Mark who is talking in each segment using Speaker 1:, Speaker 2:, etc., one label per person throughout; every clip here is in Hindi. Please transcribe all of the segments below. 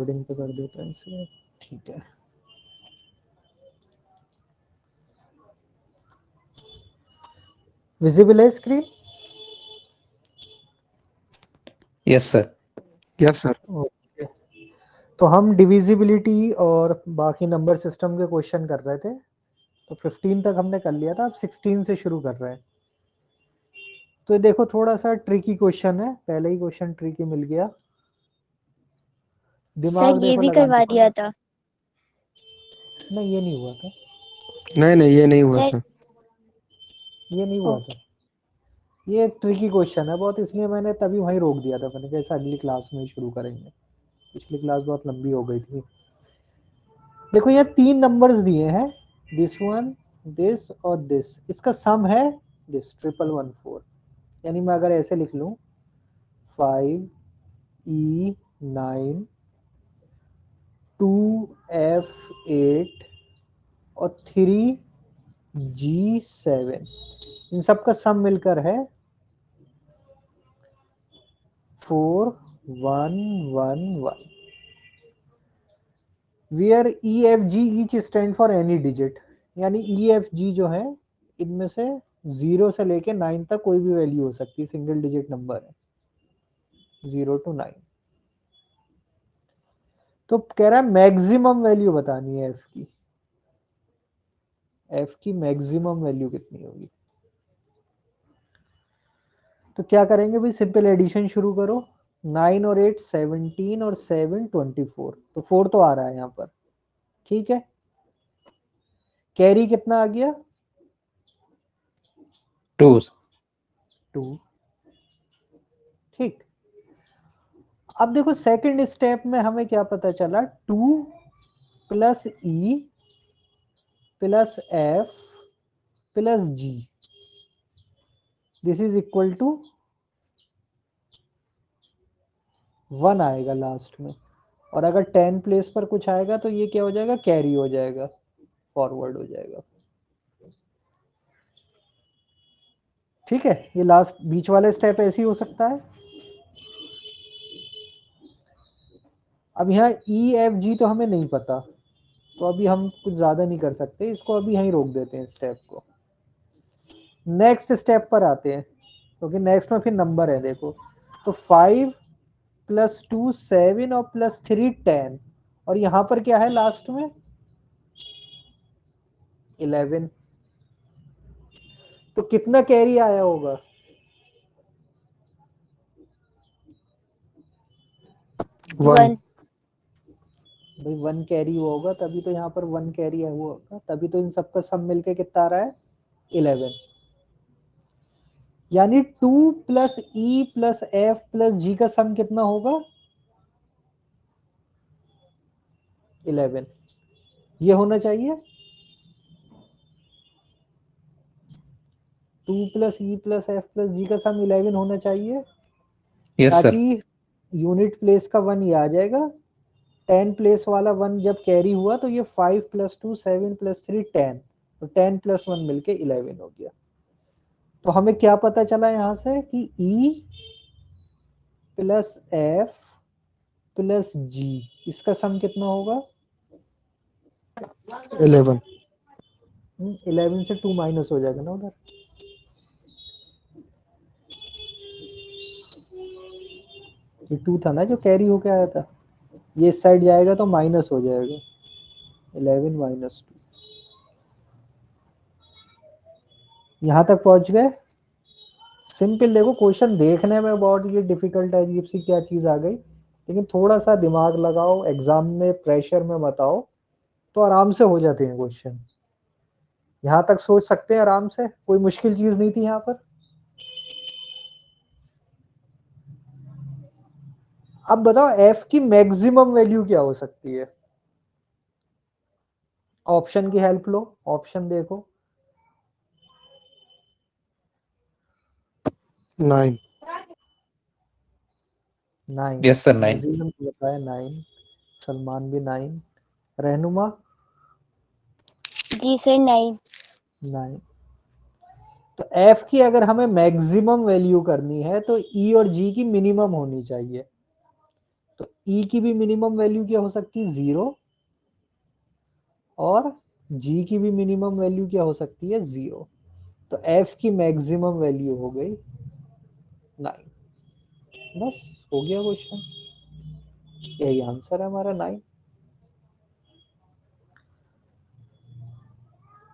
Speaker 1: कोडिंग पे कर देता हूँ इसे, ठीक है। विजिबल है screen?
Speaker 2: Yes sir.
Speaker 3: Yes sir.
Speaker 1: Okay, तो हम डिविजिबिलिटी और बाकी नंबर सिस्टम के क्वेश्चन कर रहे थे। तो 15 तक हमने कर लिया था, अब 16 से शुरू कर रहे हैं। तो देखो थोड़ा सा ट्रिकी क्वेश्चन है, पहले ही क्वेश्चन ट्रिकी मिल गया। दिमाग
Speaker 4: सर ये
Speaker 1: देखो
Speaker 4: भी
Speaker 1: लगाना।
Speaker 4: करवा दिया था।
Speaker 1: नहीं ये नहीं हुआ था,
Speaker 3: नहीं ये नहीं हुआ
Speaker 4: सर
Speaker 3: सर।
Speaker 1: ये नहीं हुआ था।
Speaker 4: ओके।
Speaker 1: ये ट्रिकी क्वेश्चन है बहुत, इसलिए मैंने तभी वहीं रोक दिया था। मैंने कहा अगली क्लास में ही शुरू करेंगे, पिछली क्लास बहुत लंबी हो गई थी। देखो यहाँ 3 नंबर्स दिए हैं, दिस वन, दिस और दिस। इसका सम है दिस 1114। यानी मैं अगर ऐसे लिख लूं 5E9 2F8 और 3G7, इन सब का सम मिलकर है 4111। Where EFG each stand for any digit, यानी EFG जो है इनमें से 0 से लेके 9 तक कोई भी वैल्यू हो सकती है, सिंगल डिजिट नंबर है 0 to 9। तो कह रहा है मैक्सिमम वैल्यू बतानी है एफ की मैक्सिमम वैल्यू कितनी होगी। तो क्या करेंगे भाई, सिंपल एडिशन शुरू करो। 9 और 8 17 और 7 24, तो 4 तो आ रहा है यहाँ पर, ठीक है। कैरी कितना आ गया?
Speaker 2: 2।
Speaker 1: 2, ठीक। अब देखो सेकंड स्टेप में हमें क्या पता चला, 2 plus E plus F plus G, this is equal to 1 आएगा लास्ट में। और अगर 10 प्लेस पर कुछ आएगा तो ये क्या हो जाएगा, कैरी हो जाएगा, फॉरवर्ड हो जाएगा, ठीक है। ये लास्ट बीच वाला स्टेप ऐसे ही हो सकता है। अब यहाँ ई एफ जी तो हमें नहीं पता, तो अभी हम कुछ ज्यादा नहीं कर सकते, इसको अभी यहीं रोक देते हैं स्टेप को। नेक्स्ट स्टेप पर आते हैं, क्योंकि नेक्स्ट में फिर नंबर है देखो। तो 5 प्लस 2 7 और प्लस 3 10, और यहाँ पर क्या है लास्ट में 11। तो कितना कैरी आया होगा?
Speaker 3: 1।
Speaker 4: 1।
Speaker 1: भाई 1 कैरी हुआ होगा, तभी तो यहाँ पर 1 कैरी हुआ होगा, तभी तो इन सबका सम मिलके कितना आ रहा है 11। यानी 2 plus E plus F plus G का सम कितना होगा 11। ये होना चाहिए 2 plus E plus F plus G का सम 11 होना चाहिए,
Speaker 2: यस सर।
Speaker 1: ताकि यूनिट प्लेस का 1 ये आ जाएगा। 10 प्लेस वाला 1 जब कैरी हुआ तो ये 5 प्लस 2 7 प्लस 3 10, तो 10 प्लस 1 मिलके 11 हो गया। तो हमें क्या पता चला यहाँ से कि E प्लस एफ प्लस जी, इसका सम कितना होगा
Speaker 3: 11।
Speaker 1: 11 से 2 माइनस हो जाएगा ना उधर। ये 2 था ना जो कैरी होके आया था, ये इस साइड जाएगा तो माइनस हो जाएगा 11 माइनस 2। यहाँ तक पहुंच गए। सिंपल, देखो क्वेश्चन देखने में बहुत ये डिफिकल्ट है, अजीब सी क्या चीज आ गई, लेकिन थोड़ा सा दिमाग लगाओ, एग्जाम में प्रेशर में बताओ तो आराम से हो जाते हैं क्वेश्चन। यहाँ तक सोच सकते हैं आराम से, कोई मुश्किल चीज नहीं थी यहाँ पर। अब बताओ एफ की मैक्सिमम वैल्यू क्या हो सकती है। ऑप्शन की हेल्प लो, ऑप्शन देखो।
Speaker 3: 9।
Speaker 1: 9,
Speaker 2: यस सर 9।
Speaker 1: नजीर ने बताया 9, सलमान भी 9, रहनुमा
Speaker 4: जी सर 9।
Speaker 1: 9। तो एफ की अगर हमें मैक्सिमम वैल्यू करनी है तो ई और जी की मिनिमम होनी चाहिए। तो ई की भी मिनिमम वैल्यू क्या हो सकती है, 0, और जी की भी मिनिमम वैल्यू क्या हो सकती है, 0। तो एफ की मैक्सिमम वैल्यू हो गई 9। बस हो गया क्वेश्चन, यही आंसर है हमारा 9।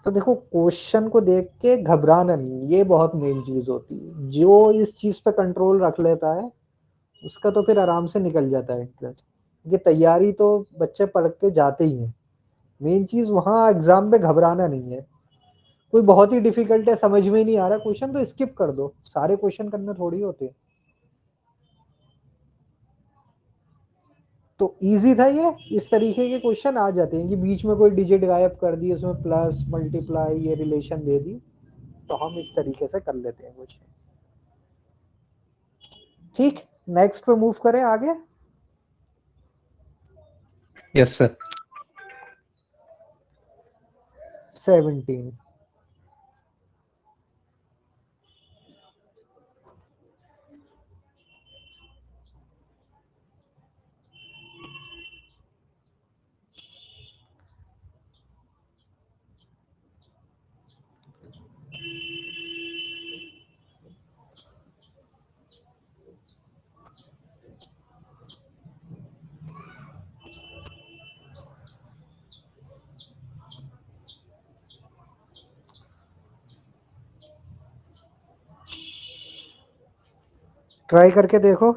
Speaker 1: तो देखो क्वेश्चन को देख के घबराना नहीं, ये बहुत मेन चीज होती है। जो इस चीज पे कंट्रोल रख लेता है उसका तो फिर आराम से निकल जाता है एंट्रेंस। ये तैयारी तो बच्चे पढ़ के जाते ही हैं, मेन चीज वहां एग्जाम में घबराना नहीं है। कोई बहुत ही डिफिकल्ट है, समझ में ही नहीं आ रहा क्वेश्चन, तो स्किप कर दो, सारे क्वेश्चन करने थोड़ी होते। तो इजी था ये, इस तरीके के क्वेश्चन आ जाते हैं कि बीच में कोई डिजिट गायब कर दी, उसमें प्लस मल्टीप्लाई ये रिलेशन दे दी, तो हम इस तरीके से कर लेते हैं क्वेश्चन। ठीक, नेक्स्ट पे मूव करें आगे।
Speaker 2: Yes sir.
Speaker 1: 17। ट्राई करके देखो।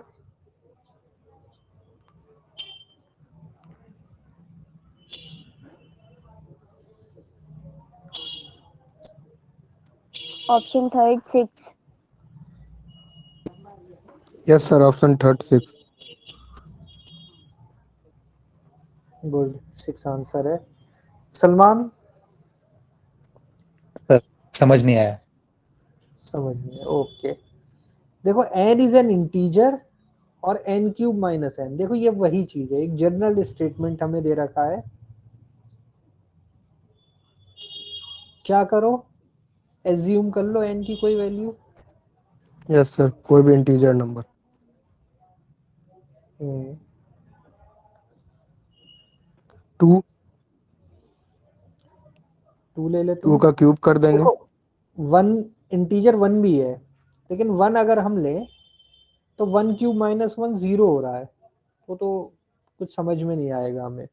Speaker 4: Option third 6।
Speaker 3: Yes sir, option third 6।
Speaker 1: Good, 6 answer है। सलमान,
Speaker 2: सर समझ नहीं आया।
Speaker 1: समझ नहीं, ओके। देखो n इज एन इंटीजर और n क्यूब माइनस n, देखो ये वही चीज है, एक जनरल स्टेटमेंट हमें दे रखा है। क्या करो, एज्यूम कर लो n की कोई वैल्यू।
Speaker 3: यस सर, कोई भी इंटीजर नंबर। 2
Speaker 1: 2 ले ले
Speaker 3: 2
Speaker 1: तुम।
Speaker 3: का क्यूब कर देंगे।
Speaker 1: देखो 1 इंटीजर 1 भी है, लेकिन 1 अगर हम ले तो 1 क्यूब माइनस 1 0 हो रहा है, वो तो कुछ समझ में नहीं आएगा हमें।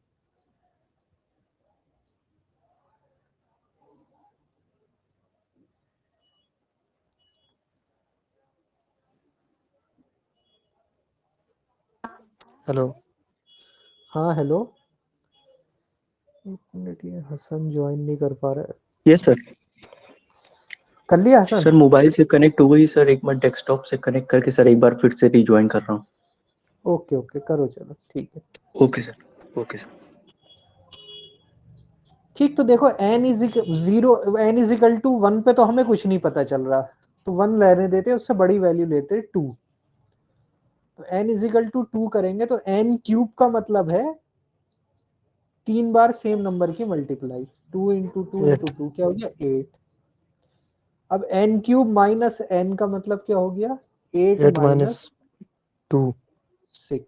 Speaker 3: हेलो।
Speaker 1: हाँ हेलो, एक मिनट, ये हसन ज्वाइन नहीं कर पा रहा है।
Speaker 5: Yes sir.
Speaker 1: कर लिया हसन?
Speaker 5: सर मोबाइल से कनेक्ट हो गई सर, एक बार डेस्कटॉप से कनेक्ट करके सर एक बार फिर से रिज्वाइन कर रहा हूँ।
Speaker 1: ओके ओके, करो, चलो ठीक है।
Speaker 5: Okay sir, okay sir.
Speaker 1: ठीक, तो देखो n is zero, n is equal to 1 पे तो हमें कुछ नहीं पता चल रहा, तो 1 रहने देते, उससे बड़ी वैल्यू लेते 2। तो n इज इक्वल टू 2 करेंगे तो n क्यूब का मतलब है 3 बार सेम नंबर की मल्टीप्लाई, 2 इंटू 2 इंटू
Speaker 3: 8
Speaker 1: टू क्या हो गया, 8। अब n क्यूब माइनस n का मतलब क्या हो गया, 8
Speaker 3: 8
Speaker 1: माइनस
Speaker 3: माइनस 2।
Speaker 1: 6।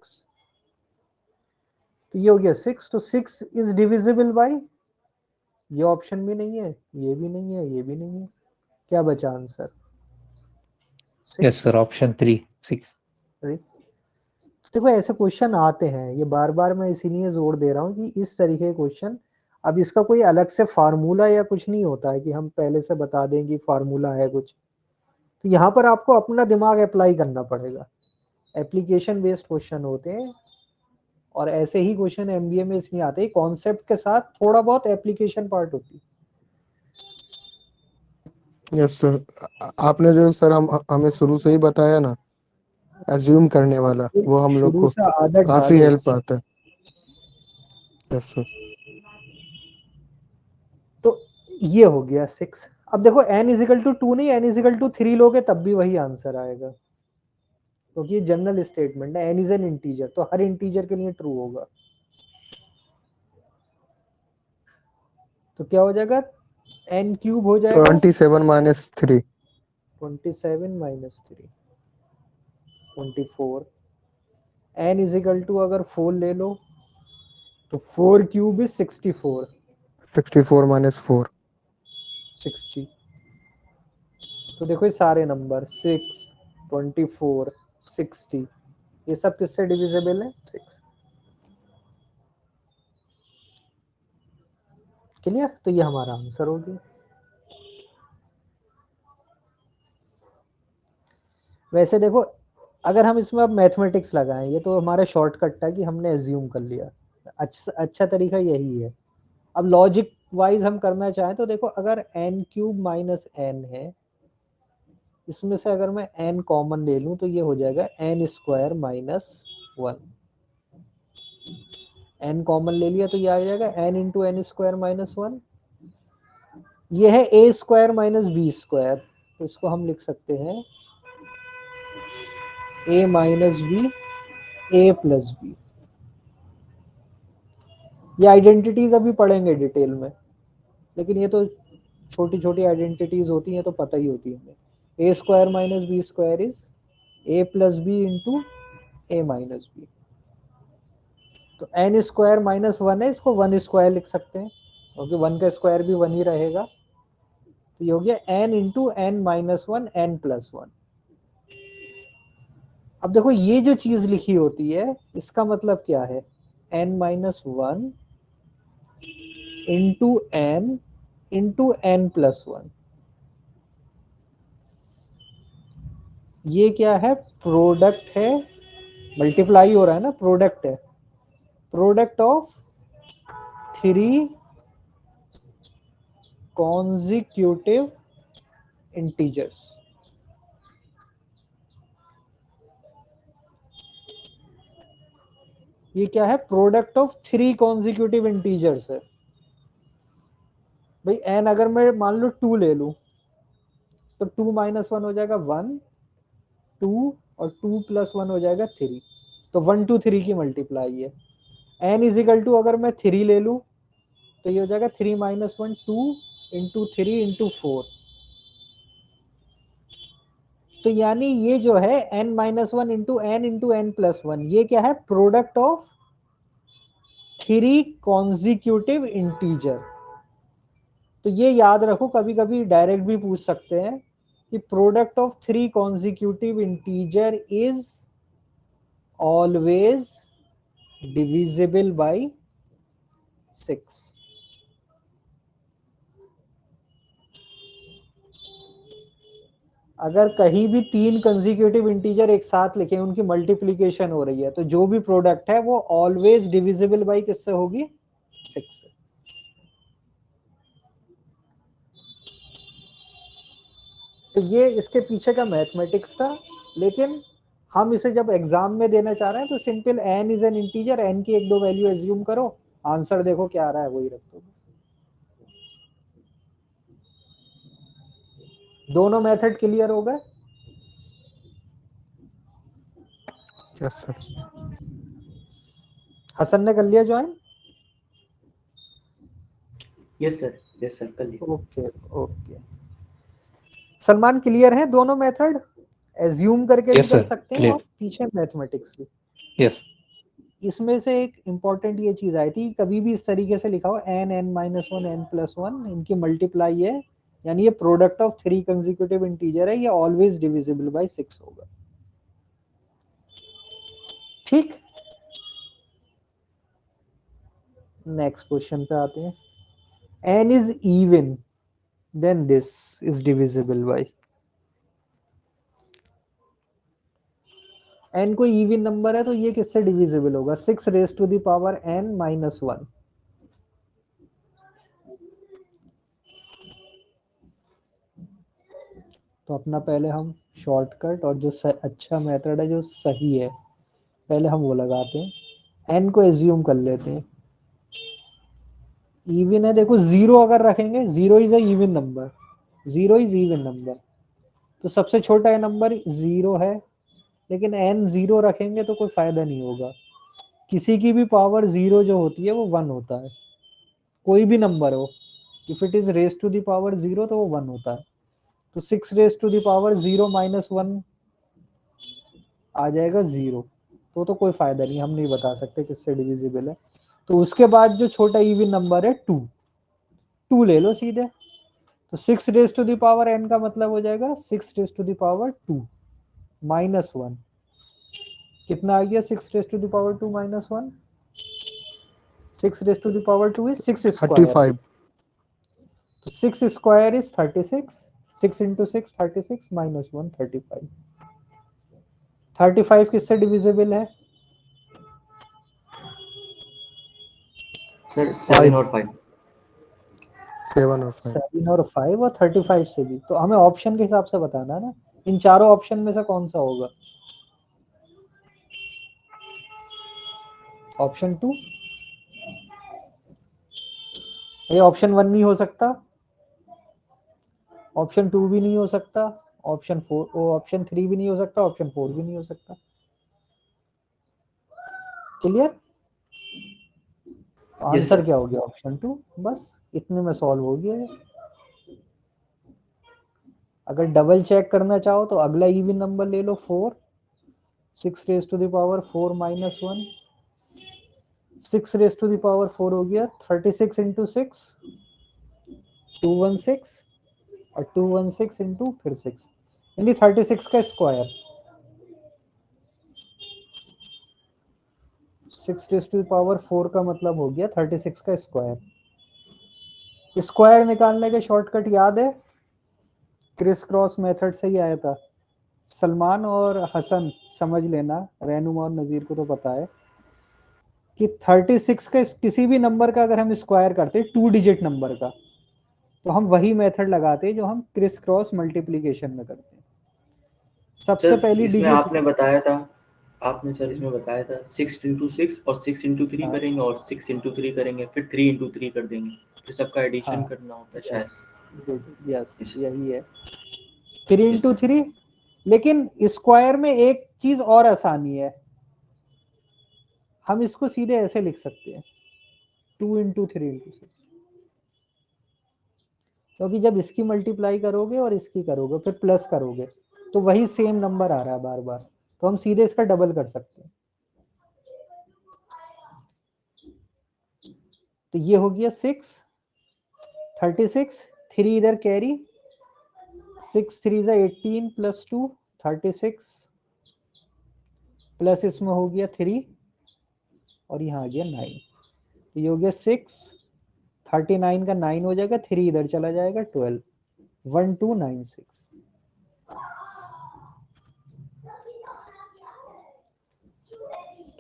Speaker 1: तो ये हो गया 6, तो 6 इज डिविजिबल बाई, ये ऑप्शन भी नहीं है, ये भी नहीं है, ये भी नहीं है, क्या बचा आंसर,
Speaker 2: यस
Speaker 1: 6।
Speaker 2: Sir, option 3 6।
Speaker 1: देखो ऐसे क्वेश्चन आते हैं, ये बार बार मैं इसीलिए जोर दे रहा हूँ कि इस तरीके के क्वेश्चन, अब इसका कोई अलग से फार्मूला या कुछ नहीं होता है कि हम पहले से बता दें कि फार्मूला है कुछ। तो यहाँ पर आपको अपना दिमाग अप्लाई करना पड़ेगा, एप्लीकेशन बेस्ड क्वेश्चन होते हैं, और ऐसे ही क्वेश्चन एमबीए में इसलिए आते हैं, कॉन्सेप्ट के साथ थोड़ा बहुत एप्लीकेशन पार्ट होती है।
Speaker 3: यस सर, आपने जो सर हमें शुरू से ही बताया ना, एज्यूम करने वाला, वो हम लोग
Speaker 1: शुरू
Speaker 3: को
Speaker 1: से आदत
Speaker 3: काफी
Speaker 1: डालो
Speaker 3: हेल्प
Speaker 1: इसकी।
Speaker 3: आता है। Yes sir.
Speaker 1: तो ये हो गया 6। अब देखो n इजिकल टू 2 नहीं, n इजिकल टू 3 लोगे तब भी वही आंसर आएगा, क्योंकि ये जनरल स्टेटमेंट है, n इज एन इंटीजर, तो हर इंटीजर के लिए ट्रू होगा। तो क्या हो जाएगा, n क्यूब हो जाएगा
Speaker 3: 27 minus 3।
Speaker 1: 27 minus 3, 24। n is equal to अगर 4 ले लो तो 4 क्यूब इज 64,
Speaker 3: 64 माइनस 4,
Speaker 1: 60। तो देखो ये सारे नंबर 6, 24, 60 ये सब किससे डिविजिबल है? 6। क्लियर? तो ये हमारा आंसर हो गया। वैसे देखो अगर हम इसमें अब मैथमेटिक्स लगाएं, ये तो हमारा शॉर्टकट था कि हमने एज्यूम कर लिया, अच्छा तरीका यही है। अब लॉजिक वाइज हम करना चाहें तो देखो अगर n क्यूब माइनस n है, इसमें से अगर मैं n कॉमन ले लूं तो ये हो जाएगा n square minus 1। n common ले लिया तो ये आ जाएगा n into N square minus 1। ये है a square minus B square, तो इसको हम लिख सकते हैं a minus B a plus B. ये आइडेंटिटीज अभी पढ़ेंगे डिटेल में, लेकिन ये तो छोटी छोटी आइडेंटिटीज होती हैं तो पता ही होती है हमें। A square minus B square is A plus B into A minus B. तो एन स्क्वायर माइनस 1 है, इसको 1 स्क्वायर लिख सकते हैं क्योंकि 1 का स्क्वायर भी 1 ही रहेगा। तो ये हो गया N into N minus 1 N plus 1। अब देखो ये जो चीज लिखी होती है इसका मतलब क्या है? N minus 1 into N plus 1। ये क्या है? प्रोडक्ट है, मल्टीप्लाई हो रहा है ना, प्रोडक्ट है, प्रोडक्ट ऑफ 3 कॉन्जिक्यूटिव इंटीजर्स। ये क्या है? प्रोडक्ट ऑफ 3 कॉन्जिक्यूटिव इंटीजर्स है। भाई एन अगर मैं मान लो 2 ले लूं तो 2 माइनस 1 हो जाएगा 1, 2 और 2 प्लस 1 हो जाएगा 3। तो 1 2 3 की मल्टीप्लाई है। एन इज इक्वल टू अगर मैं 3 ले लूं तो ये हो जाएगा 3 माइनस 1 2 इंटू 3 इंटू 4। तो यानी ये जो है n minus 1 into N plus 1, ये क्या है? Product of 3 consecutive integer. तो ये याद रखो, कभी कभी डायरेक्ट भी पूछ सकते हैं कि product of 3 consecutive integer is always divisible by 6। अगर कहीं भी 3 कंजिक्यूटिव इंटीजर एक साथ लिखे, उनकी मल्टीप्लीकेशन हो रही है, तो जो भी प्रोडक्ट है वो ऑलवेज डिविजिबल बाय किससे होगी? 6 से। तो ये इसके पीछे का मैथमेटिक्स था, लेकिन हम इसे जब एग्जाम में देना चाह रहे हैं तो simple n is an integer, n की एक दो वैल्यू एज्यूम करो, आंसर देखो क्या आ रहा है वही रख दो। दोनों मेथड क्लियर हो गए?
Speaker 3: Yes sir.
Speaker 1: हसन ने कर लिया ज्वाइन?
Speaker 5: यस सर कर लिया।
Speaker 1: Okay okay. सलमान क्लियर है दोनों मेथड? एज्यूम करके भी
Speaker 2: Yes,
Speaker 1: कर
Speaker 2: sir.
Speaker 1: सकते हैं
Speaker 2: Clear.
Speaker 1: और पीछे मैथमेटिक्स भी।
Speaker 2: Yes.
Speaker 1: इसमें से एक इंपॉर्टेंट ये चीज आई थी, कभी भी इस तरीके से लिखा हो N N minus 1 N plus 1, इनकी मल्टीप्लाई है, यानी ये प्रोडक्ट ऑफ 3 कंजिक्यूटिव इंटीजर है, ये ऑलवेज डिविजिबल बाय 6 होगा। ठीक, नेक्स्ट क्वेश्चन पे आते हैं। n is even then this is divisible by. n कोई इवन नंबर है तो ये किससे डिविजिबल होगा? 6 raise to the power n minus 1। तो अपना पहले हम शॉर्टकट और जो अच्छा मेथड है, जो सही है, पहले हम वो लगाते हैं। n को एज्यूम कर लेते हैं इवन है। देखो 0 अगर रखेंगे, 0 is a even number, 0 is even number, तो सबसे छोटा नंबर 0 है, लेकिन n 0 रखेंगे तो कोई फायदा नहीं होगा। किसी की भी पावर 0 जो होती है वो 1 होता है, कोई भी नंबर हो, if it is raise to the power 0 तो वो 1 होता है। तो 6 raise to the power 0 minus 1 आ जाएगा 0। तो कोई फायदा नहीं, हम नहीं बता सकते किससे डिविजिबल है। तो उसके बाद जो छोटा इवन नंबर है 2 ले लो सीधे। तो 6 raise to the power n का मतलब हो जाएगा 6 raise to the power 2 minus 1। कितना आ गया 6 raise to the power 2 minus 1? 6 raise to the power 2 is 6 square.
Speaker 3: 35
Speaker 1: तो 6 square is 36. 6 into 6 36 minus 1 35. 35 किससे डिविजिबल है?
Speaker 5: सर 7 और 5।
Speaker 3: 7 और 5
Speaker 1: 7 और 5 और 35 से भी। तो हमें ऑप्शन के हिसाब से बताना है ना, इन चारों ऑप्शन में से कौन सा होगा? ऑप्शन 2। ये ऑप्शन 1 नहीं हो सकता, ऑप्शन 2 भी नहीं हो सकता, ऑप्शन 4 ऑप्शन 3 भी नहीं हो सकता, ऑप्शन 4 भी नहीं हो सकता। क्लियर? आंसर क्या हो गया? ऑप्शन 2। बस इतने में सॉल्व हो गया है। अगर डबल चेक करना चाहो तो अगला इवन नंबर ले लो 4। 6 raise to the power 4 minus 1। 6 raise to the power 4 हो गया 36 इंटू 6 216 और 216 इंटू फिर 6 यानी 36 का square. 6 raise to the power 4 का मतलब हो गया 36 का स्क्वायर। स्क्वायर निकालने के शॉर्टकट याद है? क्रिस क्रॉस मेथड से ही आया था। सलमान और हसन समझ लेना, रहनुमा और नजीर को तो पता है कि 36 का किसी भी नंबर का अगर हम स्क्वायर करते 2 डिजिट नंबर का, तो हम वही मेथड लगाते हैं जो हम क्रिस क्रॉस मल्टीप्लिकेशन में करते हैं। सबसे पहली
Speaker 5: इसमें
Speaker 1: डिजिट
Speaker 5: आपने बताया था, आपने सर इसमें बताया था 6 इंटू 6 और 6 इंटू 3 करेंगे और 6 इंटू 3 करेंगे, फिर 3 इंटू 3 कर देंगे, फिर सबका एडिशन करना होता है शायद।
Speaker 1: गुड, यस यही है 3 इंटू 3। लेकिन स्क्वायर में एक चीज और आसानी है, हम इसको सीधे ऐसे लिख सकते हैं 2 इंटू 3 इंटू 6, क्योंकि जब इसकी मल्टीप्लाई करोगे और इसकी करोगे फिर प्लस करोगे तो वही सेम नंबर आ रहा है बार बार, तो हम सीधे इसका डबल कर सकते हैं। तो ये हो गया 6 36 3 इधर कैरी 6 3 जा 18 प्लस 2 36 प्लस इसमें हो गया 3 और यहाँ आ गया 9। तो ये हो गया 6 39 का 9 हो जाएगा, 3 इधर चला जाएगा 12 1296।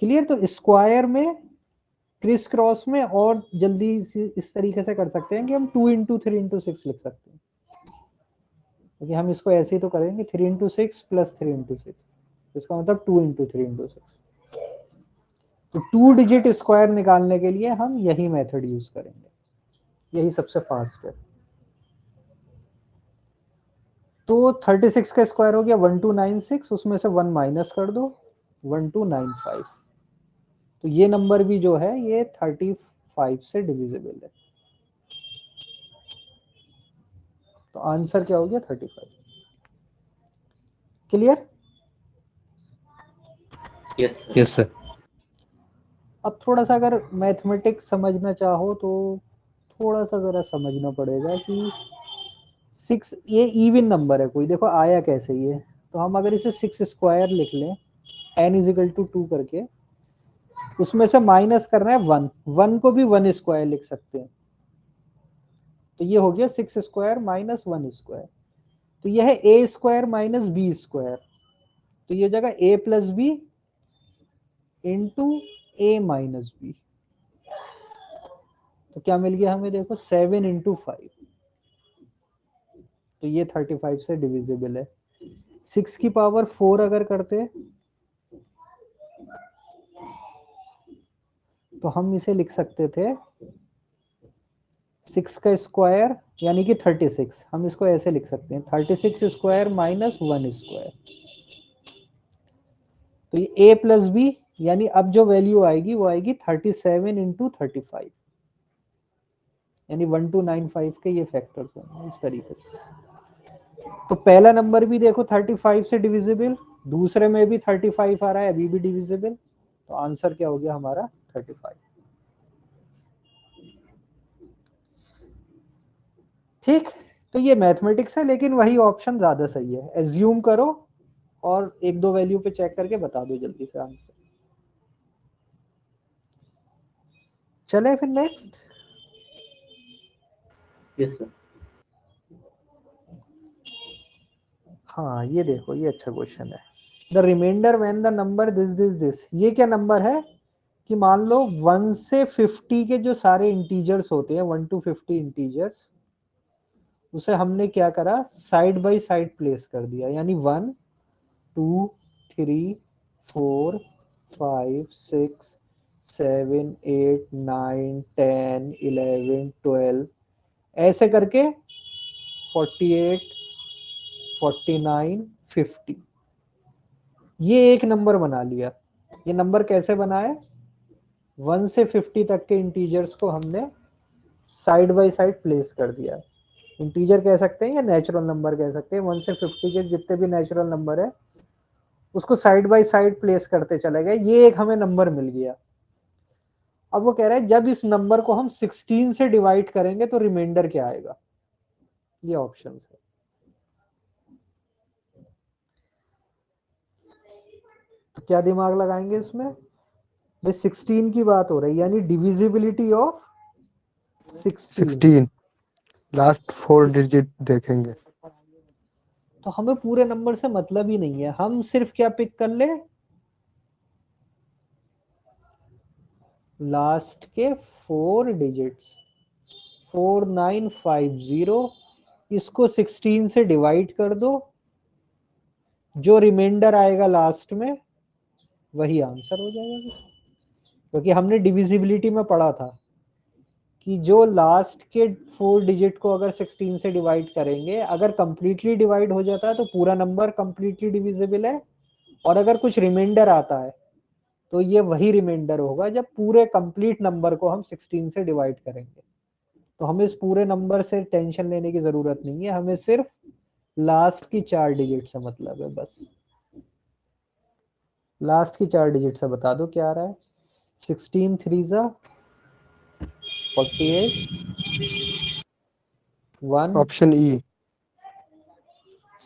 Speaker 1: क्लियर? तो स्क्वायर में क्रिस क्रॉस में और जल्दी इस तरीके से कर सकते हैं कि हम 2 इंटू 3 इंटू 6 लिख सकते हैं, क्योंकि हम इसको ऐसे ही तो करेंगे 3 इंटू 6 प्लस 3 इंटू 6, इसका मतलब 2 इंटू 3 इंटू 6। तो 2 डिजिट स्क्वायर निकालने के लिए हम यही मेथड यूज करेंगे, यही सबसे फास्ट है। तो 36 का स्क्वायर हो गया 1296, उसमें से 1 माइनस कर दो 1295। तो ये नंबर भी जो है ये 35 से डिविजिबल है। तो आंसर क्या हो गया 35। क्लियर?
Speaker 2: Yes sir.
Speaker 1: अब थोड़ा सा अगर मैथमेटिक्स समझना चाहो तो थोड़ा सा जरा समझना पड़ेगा कि 6 ये इवन नंबर है कोई, देखो आया कैसे ये। तो हम अगर इसे 6 स्क्वायर लिख लें n इज इक्वल टू 2 करके, उसमें से माइनस करना है 1, 1 को भी 1 स्क्वायर लिख सकते हैं। तो ये हो गया 6 स्क्वायर माइनस 1 स्क्वायर। तो यह है a square minus B square. तो ये हो जाएगा a plus B into A minus B. तो क्या मिल गया हमें? देखो 7 इंटू 5। तो ये 35 से डिविजिबल है। 6 की पावर 4 अगर करते तो हम इसे लिख सकते थे 6 का स्क्वायर यानी कि 36, हम इसको ऐसे लिख सकते हैं 36 स्क्वायर माइनस 1 स्क्वायर। तो ये a प्लस बी यानी अब जो वैल्यू आएगी वो आएगी 37 इंटू 35, यानी 1295 के ये फैक्टर्स होंगे इस तरीके से। तो पहला नंबर भी देखो 35 से डिविजिबल, दूसरे में भी 35 आ रहा है अभी भी डिविजिबल, तो आंसर क्या हो गया हमारा 35। ठीक, तो ये मैथमेटिक्स है, लेकिन वही ऑप्शन ज्यादा सही है। एज्यूम करो और एक दो वैल्यू पे चेक करके बता दो जल्दी से आंसर। चले फिर नेक्स्ट।
Speaker 5: Yes sir.
Speaker 1: हाँ ये देखो, ये अच्छा क्वेश्चन है। The remainder when the number this, ये क्या नंबर है कि मान लो 1 से 50 के जो सारे इंटीजर्स होते हैं, 1 to 50 इंटीजर्स, उसे हमने क्या करा, साइड बाय साइड प्लेस कर दिया। यानी 1 2 3 4 5 6 7 8 9 10 11 12 ऐसे करके 48 49 50 ये एक नंबर बना लिया। ये नंबर कैसे बना है, 1 से 50 तक के इंटीजर्स को हमने साइड बाय साइड प्लेस कर दिया है। इंटीजर कह सकते हैं या नेचुरल नंबर कह सकते हैं, 1 से 50 के जितने भी नेचुरल नंबर है उसको साइड बाय साइड प्लेस करते चले गए। ये एक हमें नंबर मिल गया। अब वो कह रहा है जब इस नंबर को हम 16 से डिवाइड करेंगे तो रिमाइंडर क्या आएगा। ये ऑप्शन है। तो क्या दिमाग लगाएंगे इसमें, भाई 16 की बात हो रही है, यानी डिविजिबिलिटी ऑफ 16।
Speaker 3: 16 लास्ट 4 डिजिट देखेंगे।
Speaker 1: तो हमें पूरे नंबर से मतलब ही नहीं है, हम सिर्फ क्या पिक कर ले, लास्ट के 4 डिजिट्स 4950, इसको 16 से डिवाइड कर दो, जो रिमाइंडर आएगा लास्ट में वही आंसर हो जाएगा। क्योंकि हमने डिविजिबिलिटी में पढ़ा था कि जो लास्ट के 4 डिजिट को अगर 16 से डिवाइड करेंगे, अगर कंप्लीटली डिवाइड हो जाता है तो पूरा नंबर कंप्लीटली डिविजिबल है, और अगर कुछ रिमाइंडर आता है तो ये वही रिमाइंडर होगा जब पूरे कंप्लीट नंबर को हम 16 से डिवाइड करेंगे। तो हमें इस पूरे नंबर से टेंशन लेने की जरूरत नहीं है, हमें सिर्फ लास्ट की 4 डिजिट से मतलब है। बस लास्ट की 4 डिजिट से बता दो क्या आ रहा है। 16 3 जा 48 1,
Speaker 3: ऑप्शन ई।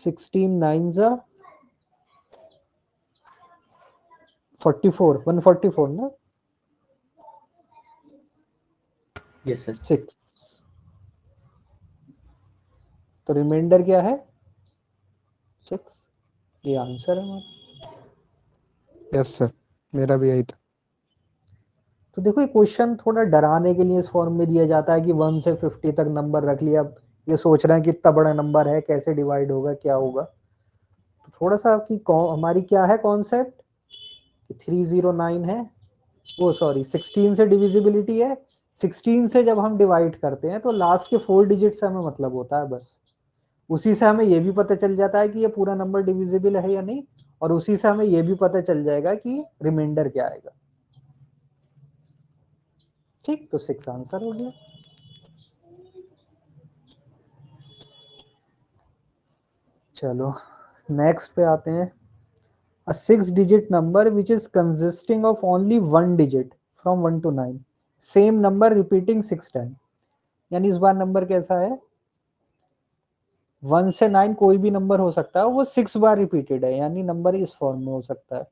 Speaker 1: 16 9 जा 44, 144 ना,
Speaker 5: यस सर।
Speaker 1: 6। तो रिमाइंडर क्या है 6। ये आंसर है हमारा।
Speaker 3: यस सर, मेरा भी यही था।
Speaker 1: तो देखो ये क्वेश्चन थोड़ा डराने के लिए इस फॉर्म में दिया जाता है कि 1 से 50 तक नंबर रख लिया, अब ये सोच रहे हैं कि इतना बड़ा नंबर है कैसे डिवाइड होगा क्या होगा। तो थोड़ा सा कि हमारी क्या है कॉन्सेप्ट, 309 है, वो सॉरी 16 से डिविजिबिलिटी है। 16 से जब हम डिवाइड करते हैं तो लास्ट के 4 डिजिट से हमें मतलब होता है बस। उसी से हमें ये भी पता चल जाता है कि ये पूरा नंबर डिविजिबल है या नहीं, और उसी से हमें ये भी पता चल जाएगा कि रिमाइंडर क्या आएगा। ठीक, तो 6 आंसर हो गया। चलो नेक्स्ट पे आते हैं। A 6-digit number which is consisting of only 1 digit from 1 to 9, same number repeating 6 times। यानी इस बार नंबर कैसा है, 1 से 9 कोई भी नंबर हो सकता है, वो 6 बार रिपीटेड है, यानी नंबर इस फॉर्म में हो सकता है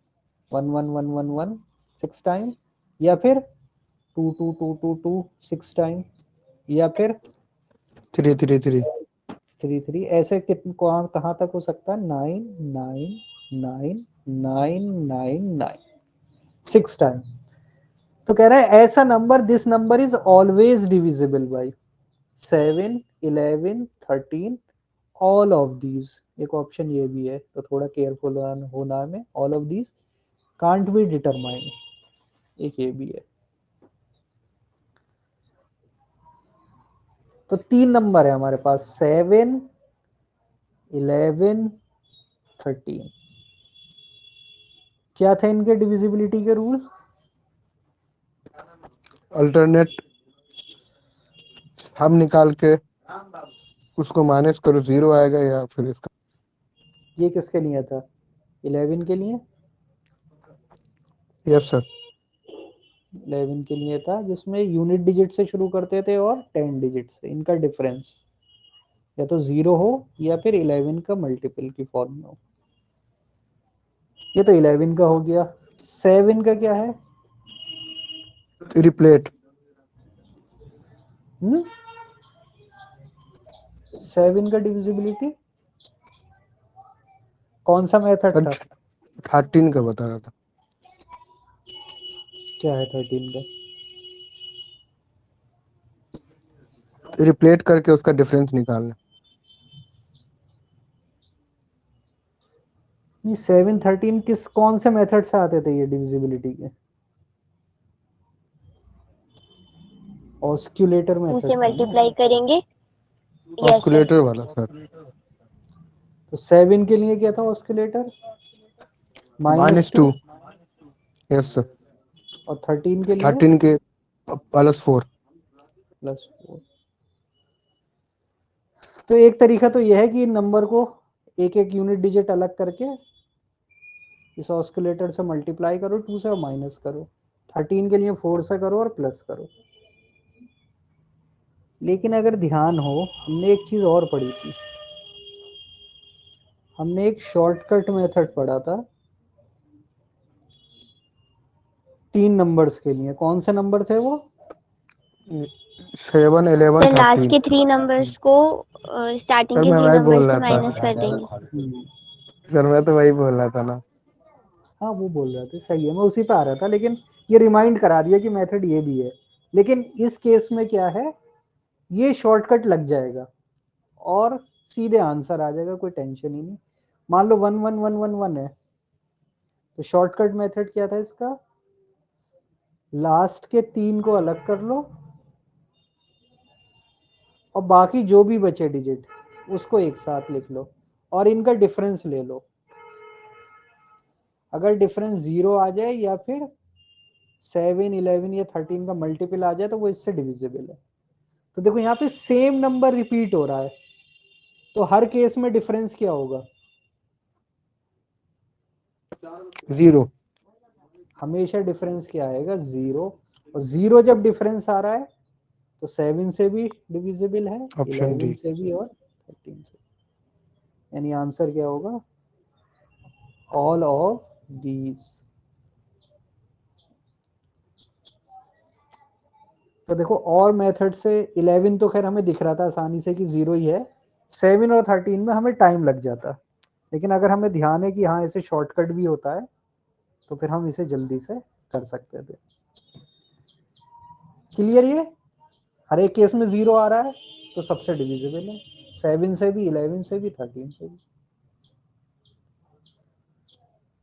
Speaker 1: 1 1 1 1 1 6 टाइम, या फिर 2 2 2 2 2 6 टाइम, या फिर
Speaker 3: 3 3 3।
Speaker 1: 3 3। ऐसे कितने कहाँ तक हो सकता है, 9 9 9 9 9 9 6 टाइम। तो कह रहा है ऐसा number, this number is always divisible by 7 11 13 all of these. एक ऑप्शन ये भी है, तो थोड़ा केयरफुल होना में, all of these can't be determined, एक ये भी है। तो 3 नंबर है हमारे पास, 7 11 13। क्या थे इनके डिविजिबिलिटी के रूल,
Speaker 3: अल्टरनेट हम निकाल के उसको माइनस करो 0 आएगा, या फिर इसका।
Speaker 1: ये किसके लिए था, 11 के लिए।
Speaker 3: Yes sir.
Speaker 1: 11 के लिए था जिसमें यूनिट डिजिट से शुरू करते थे और 10 डिजिट से, इनका डिफरेंस या तो 0 हो या फिर 11 का मल्टीपल की फॉर्म में हो। ये तो 11 का हो गया। 7 का क्या है?
Speaker 3: रिप्लेट
Speaker 1: 7 का डिविजिबिलिटी कौन सा मेथड था?
Speaker 3: 13 का बता रहा था।
Speaker 1: क्या है 13 का?
Speaker 3: रिप्लेट करके उसका डिफरेंस निकालना।
Speaker 1: ये 7 13 किस कौन से मेथड से आते थे ये डिविजिबिलिटी के? ऑस्क्यूलेटर
Speaker 4: टू
Speaker 1: मेथड
Speaker 4: से मल्टीप्लाई करेंगे। Yes sir.
Speaker 3: ऑस्कुलेटर वाला सर।
Speaker 1: तो 7 के लिए क्या था ऑस्क्यूलेटर? -2
Speaker 3: -2 यस सर।
Speaker 1: और 13 के लिए
Speaker 3: 13 के +4।
Speaker 1: +4। तो एक तरीका तो यह है कि इन नंबर को एक एक यूनिट डिजिट अलग करके इस ऑस्किलेटर से मल्टीप्लाई करो 2 से और माइनस करो। 13 के लिए 4 से करो और प्लस करो। लेकिन अगर ध्यान हो, हमने एक चीज और पढ़ी थी, हमने एक शॉर्टकट मेथड पढ़ा था 3 नंबर्स के लिए। कौन से नंबर थे वो?
Speaker 3: 7 11
Speaker 4: सर लास्ट
Speaker 3: 13।
Speaker 4: के 3 नंबर्स को स्टार्टिंग
Speaker 3: सर
Speaker 4: के
Speaker 3: मैं
Speaker 4: 3
Speaker 3: वही
Speaker 4: नंबर
Speaker 3: बोल
Speaker 4: से
Speaker 3: रहा था।
Speaker 4: माइनस कर देंगे।
Speaker 3: सर मैं तो वही बोल रहा था ना।
Speaker 1: हाँ वो बोल रहे थे, सही है, मैं उसी पे आ रहा था, लेकिन ये रिमाइंड करा दिया कि मेथड ये भी है। लेकिन इस केस में क्या है, ये शॉर्टकट लग जाएगा और सीधे आंसर आ जाएगा, कोई टेंशन ही नहीं। मान लो 1 1 1 1 1 है, तो शॉर्टकट मेथड क्या था इसका? लास्ट के 3 को अलग कर लो और बाकी जो भी बचे डिजिट उसको एक साथ लिख लो और इनका डिफरेंस ले लो। अगर डिफरेंस 0 आ जाए या फिर 7 11 या 13 का मल्टीपल आ जाए तो वो इससे डिविजिबल है। तो देखो यहाँ पे सेम नंबर रिपीट हो रहा है, तो हर केस में डिफरेंस क्या होगा?
Speaker 3: 0।
Speaker 1: हमेशा डिफरेंस क्या आएगा? 0। और 0 जब डिफरेंस आ रहा है तो 7 से भी डिविजिबल है,
Speaker 3: ऑप्शन
Speaker 1: 11
Speaker 3: डी।
Speaker 1: से भी और 13 से। यानी आंसर क्या होगा? All of these. तो देखो और मेथड से 11 तो खैर हमें दिख रहा था आसानी से कि 0 ही है। 7 और 13 में हमें टाइम लग जाता, लेकिन अगर हमें ध्यान है कि हाँ इसे शॉर्टकट भी होता है तो फिर हम इसे जल्दी से कर सकते थे। क्लियर? ये हर एक केस में 0 आ रहा है तो सबसे डिविजिबल है, 7 से भी, 11 से भी, 13 से भी।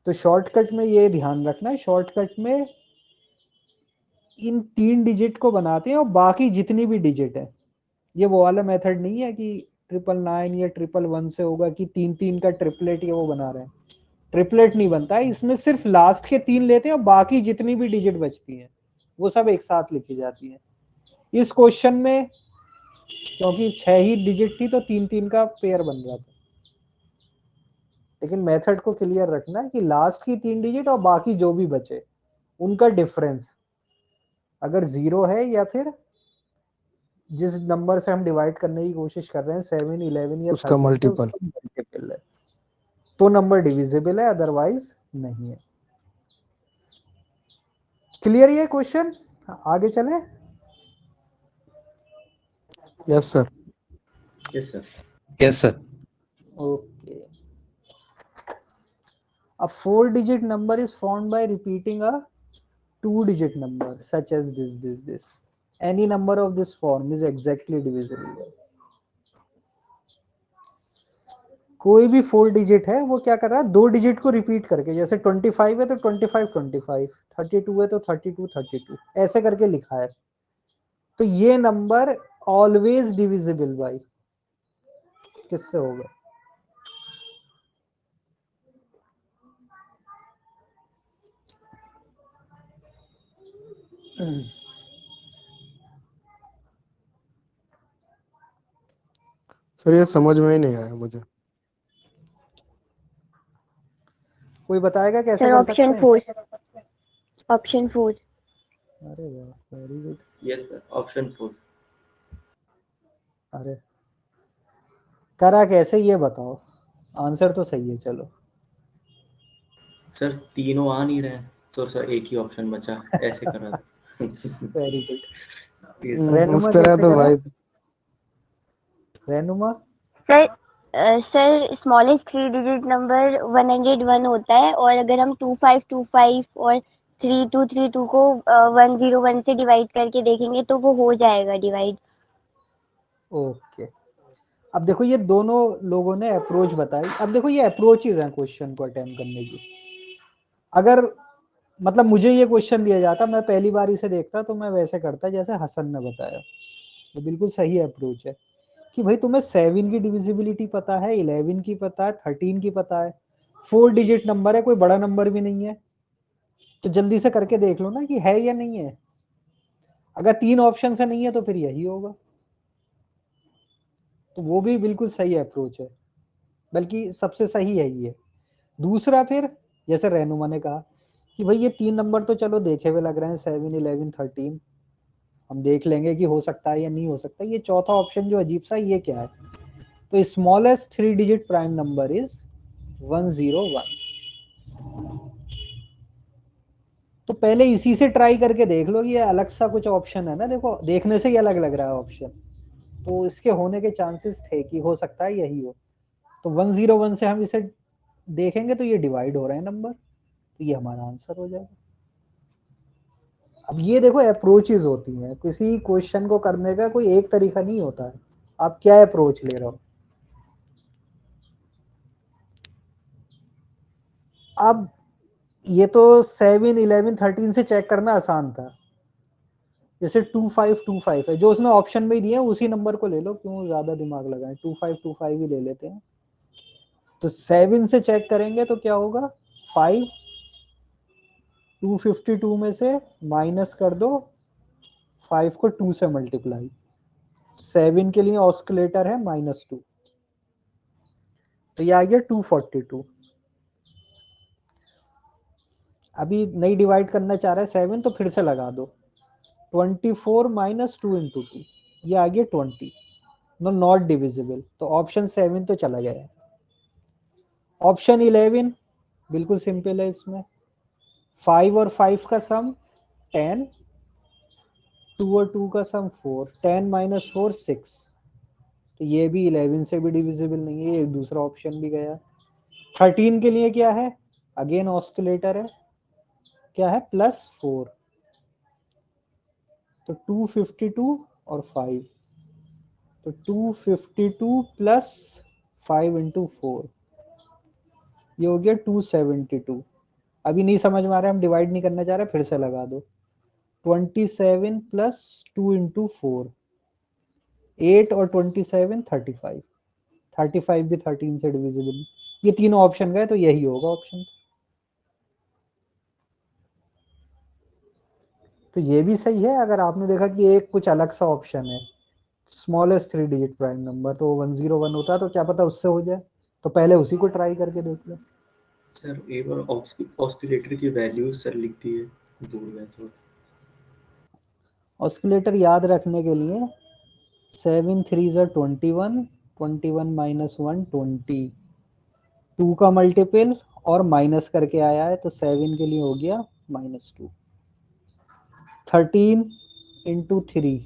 Speaker 1: तो शॉर्टकट में ये ध्यान रखना है, शॉर्टकट में इन 3 डिजिट को बनाते हैं और बाकी जितनी भी डिजिट है, ये वो वाला मेथड नहीं है कि 999 या 111 से होगा कि 3 3 का ट्रिपलेट ये वो बना रहे हैं। ट्रिपलेट नहीं बनता है, इसमें सिर्फ लास्ट के 3 लेते हैं और बाकी जितनी भी डिजिट बचती हैं वो सब एक साथ लिखी जाती है। इस क्वेश्चन में क्योंकि 6 ही डिजिट थी तो 3 3 का पेयर बन रहा था, लेकिन मेथड को क्लियर रखना है कि लास्ट की 3 डिजिट और बाकी जो भी बचे उनका डिफरेंस अगर 0 है या फिर जिस नंबर से हम डिवाइड करने की कोशिश कर रहे हैं 7 11 या
Speaker 3: उसका
Speaker 1: 13 से,
Speaker 3: मल्टीपल।
Speaker 1: उसका मल्टीपल है तो नंबर डिविजिबल है, अदरवाइज नहीं है। क्लियर ये क्वेश्चन? आगे चले।
Speaker 3: Yes sir.
Speaker 5: Yes sir.
Speaker 2: Yes, sir.
Speaker 1: Okay. A 4-digit number is formed by repeating a 2-digit number such as this. Any number of this form is exactly divisible. कोई भी 4 डिजिट है वो क्या कर रहा है, 2 डिजिट को रिपीट करके, जैसे 25 है तो 25 25, 32 है तो 32 32 ऐसे करके लिखा है, तो ये नंबर ऑलवेज डिविजिबल बाय किससे होगा?
Speaker 3: सर ये समझ में ही नहीं आया मुझे।
Speaker 1: कोई बताएगा कैसे
Speaker 4: सर
Speaker 1: कर सकते
Speaker 4: ऑप्शन
Speaker 1: हैं?
Speaker 4: 4। ऑप्शन 4।
Speaker 1: अरे वाह, very good.
Speaker 5: Yes sir, option 4।
Speaker 1: अरे करा कैसे ये बताओ, आंसर तो सही है। चलो
Speaker 5: सर तीनों आ नहीं रहे हैं, तो सर एक ही ऑप्शन बचा, ऐसे करा था।
Speaker 1: Very good.
Speaker 5: Yes, sir.
Speaker 1: Renuma
Speaker 3: उस तरह
Speaker 1: कैसे
Speaker 3: तो
Speaker 1: करा?
Speaker 3: भाई
Speaker 1: Renuma
Speaker 4: sir sir smallest 3 digit number 101 होता है, और अगर हम 2525 और 3232 को 101 से डिवाइड करके देखेंगे तो वो हो जाएगा डिवाइड।
Speaker 1: ओके। अब देखो ये दोनों लोगों ने अप्रोच बताई। अब देखो ये अप्रोचेज हैं क्वेश्चन को अटेम्प्ट करने की। अगर मतलब मुझे ये क्वेश्चन दिया जाता, मैं पहली बार इसे देखता तो मैं वैसे करता जैसे हसन ने बताया। ये बिल्कुल सही अप्रोच है कि भाई तुम्हें 7 की डिविजिबिलिटी पता है, 11 की पता है, 13 की पता है, 4 डिजिट नंबर है, कोई बड़ा नंबर भी नहीं है, तो जल्दी से करके देख लो ना कि है या नहीं है। अगर 3 ऑप्शन से नहीं है तो फिर यही होगा। तो वो भी बिल्कुल सही अप्रोच है, बल्कि सबसे सही है ये। दूसरा फिर जैसे रहनुमा ने कहा कि भाई ये 3 नंबर तो चलो देखे हुए लग रहे हैं, 7, 11, 13, हम देख लेंगे कि हो सकता है या नहीं हो सकता। ये चौथा ऑप्शन जो अजीब सा, ये क्या है? तो smallest 3 digit prime number is 101। तो पहले इसी से ट्राई करके देख लो कि ये अलग सा कुछ ऑप्शन है ना। देखो देखने से ही अलग लग रहा है ऑप्शन, तो इसके होने के चांसेस थे कि हो सकता है यही हो। तो 101 से हम इसे देखेंगे तो ये डिवाइड हो रहे हैं नंबर, तो ये हमारा आंसर हो जाएगा। अब ये देखो अप्रोचेज होती हैं, किसी क्वेश्चन को करने का कोई एक तरीका नहीं होता है, आप क्या अप्रोच ले रहे हो। अब ये तो 7, 11, 13 से चेक करना आसान था। जैसे 2525 है, जो उसने ऑप्शन में ही दिए उसी नंबर को ले लो, क्यों ज्यादा दिमाग लगाएं, 2525 ही ले लेते हैं। तो 7 से चेक करेंगे तो क्या होगा, 5, 252 में से माइनस कर दो 5 को 2 से मल्टीप्लाई, 7 के लिए ऑस्किलेटर है -2, तो ये आ गया 242। अभी नहीं डिवाइड करना चाह रहा है 7, तो फिर से लगा दो 24 माइनस 2 इंटू 2, ये आ गया 20। नो नॉट डिविजिबल, तो ऑप्शन 7 तो चला गया। ऑप्शन 11 बिल्कुल सिंपल है, इसमें 5 और 5 का सम 10, 2 और 2 का सम 4, 10 माइनस 4 6, तो ये भी 11 से भी डिविजिबल नहीं है, ये दूसरा ऑप्शन भी गया। 13 के लिए क्या है, अगेन ऑस्किलेटर है, क्या है +4, तो 252 और 5, तो 252 प्लस 5 इंटू 4, ये हो गया 272। अभी नहीं समझ में आ रहा है, हम डिवाइड नहीं करना चाह रहे, फिर से लगा दो 27 प्लस 2 इंटू 4, 8 और 27 35, 35 भी 13 से डिविजिबल। ये तीनों ऑप्शन गए, तो यही होगा ऑप्शन। तो ये भी सही है। अगर आपने देखा कि एक कुछ अलग सा ऑप्शन है, स्मॉलेस्ट 3 डिजिट प्राइम नंबर, तो 101 होता है, तो क्या पता उससे हो जाए, तो पहले उसी को ट्राई करके देख लो।
Speaker 5: सर एक बार ऑस्किलेटर की वैल्यूज सर लिख दिए, भूल गया थोड़ा।
Speaker 1: ऑस्किलेटर याद रखने के लिए 7 3 ज़ा 21, 21 माइनस 1 20, 2 का मल्टीपल और माइनस करके आया है, तो 7 के लिए हो गया -2। 13 इंटू 3,